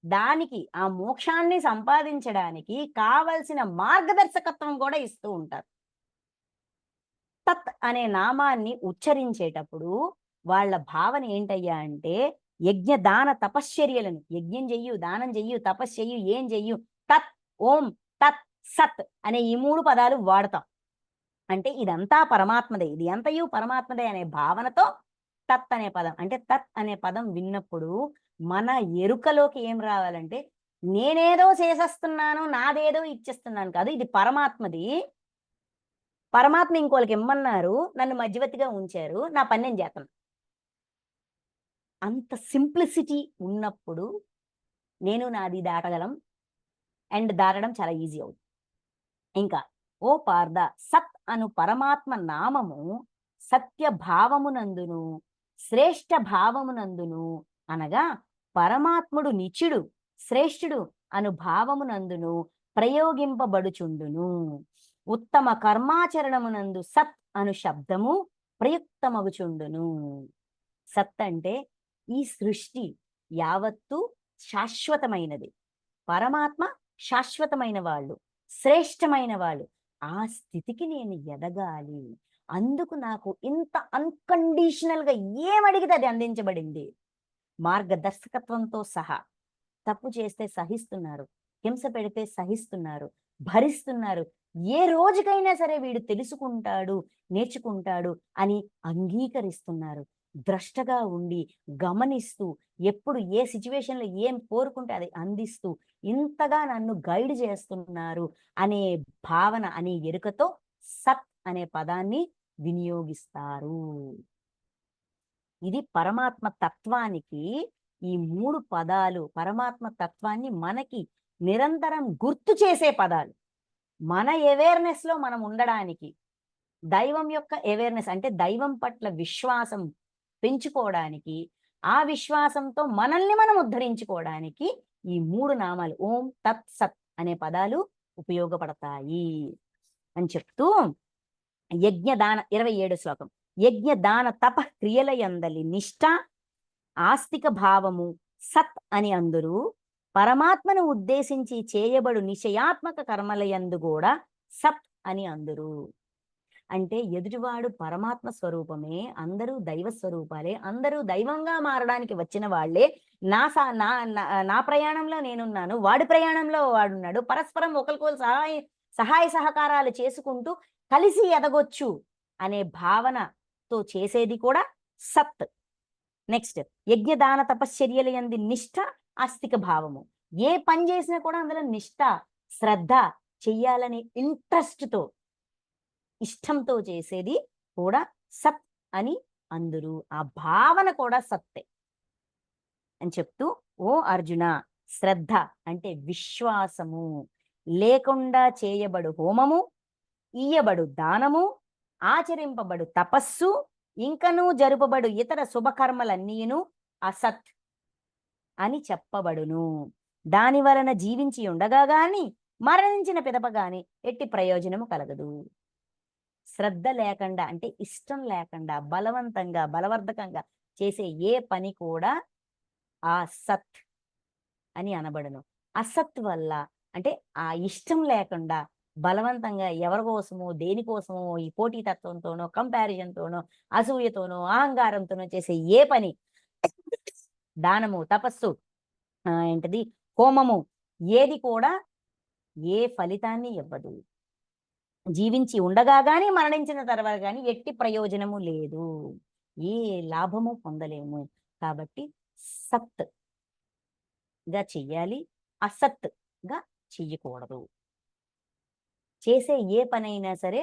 దానికి ఆ మోక్షాన్ని సంపాదించడానికి కావలసిన మార్గదర్శకత్వం కూడా ఇస్తూ ఉంటారు. తత్ అనే నామాన్ని ఉచ్చరించేటప్పుడు వాళ్ళ భావన ఏంటయ్యా అంటే యజ్ఞ దాన తపశ్చర్యలను, యజ్ఞం చెయ్యు, దానం చెయ్యు, తపస్సు చెయ్యు, ఏం చెయ్యు, తత్ ఓం తత్ సత్ అనే ఈ 3 పదాలు వాడతాం. అంటే ఇదంతా పరమాత్మదే, ఇది అంతయు పరమాత్మదే అనే భావనతో తత్ అనే పదం. అంటే తత్ అనే పదం విన్నప్పుడు మన ఎరుకలోకి ఏం రావాలంటే నేనేదో చేసేస్తున్నాను, నాదేదో ఇచ్చేస్తున్నాను కాదు, ఇది పరమాత్మది. పరమాత్మ ఇంకోళ్ళకి ఇమ్మన్నారు, నన్ను మధ్యవర్తిగా ఉంచారు, నా పని నేను చేస్తాను. అంత సింప్లిసిటీ ఉన్నప్పుడు నేను నాది దాటగలం, అండ్ దాటడం చాలా ఈజీ అవుతుంది. ఇంకా ఓ పార్థ, సత్ అను పరమాత్మ నామము సత్య భావమునందును శ్రేష్ఠ భావమునందును అనగా పరమాత్ముడు నిత్యుడు శ్రేష్ఠుడు అను భావమునందును ప్రయోగింపబడుచుండును. ఉత్తమ కర్మాచరణమునందు సత్ అను శబ్దము ప్రయుక్తమగుచుండును. సత్ అంటే ఈ సృష్టి యావత్తు శాశ్వతమైనది, పరమాత్మ శాశ్వతమైన వాళ్ళు, శ్రేష్టమైన వాళ్ళు. ఆ స్థితికి నేను ఎదగాలి, అందుకు నాకు ఇంత అన్కండిషనల్ గా ఏమడిగితే అది అందించబడింది, మార్గదర్శకత్వంతో సహా. తప్పు చేస్తే సహిస్తున్నారు, హింస పెడితే సహిస్తున్నారు, భరిస్తున్నారు. ఏ రోజుకైనా సరే వీడు తెలుసుకుంటాడు, నేర్చుకుంటాడు అని అంగీకరిస్తున్నారు. ద్రష్టగా ఉండి గమనిస్తూ ఎప్పుడు ఏ సిచ్యువేషన్లో ఏం కోరుకుంటే అది అందిస్తూ ఇంతగా నన్ను గైడ్ చేస్తున్నారు అనే భావన, అనే ఎరుకతో సత్ అనే పదాన్ని వినియోగిస్తారు. ఇది పరమాత్మ తత్వానికి ఈ 3 పదాలు పరమాత్మ తత్వాన్ని మనకి నిరంతరం గుర్తు చేసే పదాలు. మన అవేర్నెస్ లో మనం ఉండడానికి, దైవం యొక్క అవేర్నెస్ అంటే దైవం పట్ల విశ్వాసం పెంచుకోవడానికి, ఆ విశ్వాసంతో మనల్ని మనం ఉద్ధరించుకోవడానికి ఈ 3 నామాలు ఓం తత్ సత్ అనే పదాలు ఉపయోగపడతాయి అని చెప్తూ యజ్ఞదాన 27 శ్లోకం. యజ్ఞదాన తప క్రియల యందలి నిష్ఠ ఆస్తిక భావము సత్ అని అందరూ పరమాత్మను ఉద్దేశించి చేయబడు నిశ్చయాత్మక కర్మలయందు కూడా సత్ అని అందరూ. అంటే ఎదుటివాడు పరమాత్మ స్వరూపమే, అందరూ దైవ స్వరూపాలే, అందరూ దైవంగా మారడానికి వచ్చిన వాళ్ళే. నా ప్రయాణంలో నేనున్నాను, వాడి ప్రయాణంలో వాడున్నాడు, పరస్పరం ఒకరికొకరు సహాయ సహకారాలు చేసుకుంటూ కలిసి ఎదగొచ్చు అనే భావనతో చేసేది కూడా సత్. నెక్స్ట్ యజ్ఞదాన తపశ్చర్యల యందు నిష్ఠ ఆస్తిక భావము. ఏ పని చేసినా కూడా అందులో నిష్ఠ, శ్రద్ధ, చెయ్యాలనే ఇంట్రెస్ట్తో, ఇష్టంతో చేసేది కూడా సత్ అని అందరూ. ఆ భావన కూడా సత్తే అని చెప్తూ, ఓ అర్జున, శ్రద్ధ అంటే విశ్వాసము లేకుండా చేయబడు హోమము, ఇయ్యబడు దానము, ఆచరింపబడు తపస్సు, ఇంకనూ జరుపబడు ఇతర శుభకర్మలన్నీను అసత్ అని చెప్పబడును. దాని వలన జీవించి ఉండగా గాని మరణించిన పిదప గాని ఎట్టి ప్రయోజనము కలగదు. శ్రద్ధ లేకుండా అంటే ఇష్టం లేకుండా బలవంతంగా బలవర్ధకంగా చేసే ఏ పని కూడా ఆ సత్ అని అనబడును. అసత్ వల్ల అంటే ఆ ఇష్టం లేకుండా బలవంతంగా ఎవరి కోసమో దేనికోసమో ఈ పోటీతత్వంతోనో కంపారిజన్తోనో అసూయతోనో అహంకారంతోనో చేసే ఏ పని, దానము, తపస్సు, ఏంటిది హోమము, ఏది కూడా ఏ ఫలితాన్ని ఇవ్వదు. జీవించి ఉండగా గాని మరణించిన తర్వాత గాని ఎట్టి ప్రయోజనము లేదు, ఏ లాభము పొందలేము. కాబట్టి సత్ గా చెయ్యాలి, అసత్ గా చెయ్యకూడదు. చేసే ఏ పనైనా సరే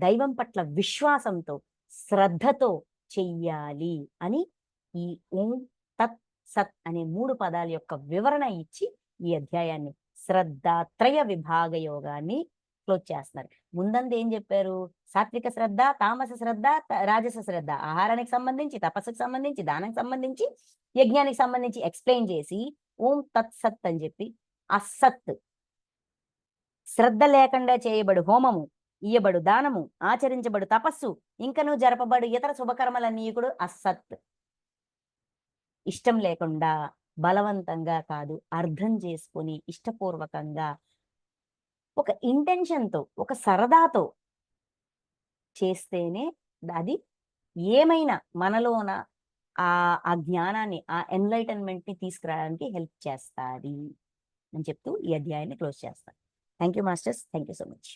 దైవం పట్ల విశ్వాసంతో శ్రద్ధతో చెయ్యాలి అని ఈ ఓం తత్ సత్ అనే 3 పదాల యొక్క వివరణ ఇచ్చి ఈ అధ్యాయాన్ని శ్రద్ధాత్రయ విభాగ యోగాన్ని క్లోజ్ చేస్తున్నారు. ముందంతా ఏం చెప్పారు? సాత్విక శ్రద్ధ, తామస శ్రద్ధ, రాజస శ్రద్ధ, ఆహారానికి సంబంధించి, తపస్సుకు సంబంధించి, దానానికి సంబంధించి, యజ్ఞానికి సంబంధించి ఎక్స్ప్లెయిన్ చేసి ఓం తత్ సత్ అని చెప్పి అసత్, శ్రద్ధ లేకుండా చేయబడు హోమము, ఇయ్యబడు దానము, ఆచరించబడు తపస్సు, ఇంకను జరపబడు ఇతర శుభకర్మలన్నీ కూడా అసత్. ఇష్టం లేకుండా బలవంతంగా కాదు, అర్థం చేసుకొని ఇష్టపూర్వకంగా ఒక ఇంటెన్షన్తో, ఒక సరదాతో చేస్తేనే అది ఏమైనా మనలోన ఆ జ్ఞానాన్ని, ఆ ఎన్లైటన్మెంట్ ని తీసుకురావడానికి హెల్ప్ చేస్తుంది అని చెప్తూ ఈ అధ్యాయాన్ని క్లోజ్ చేస్తాను. Thank you masters. Thank you so much.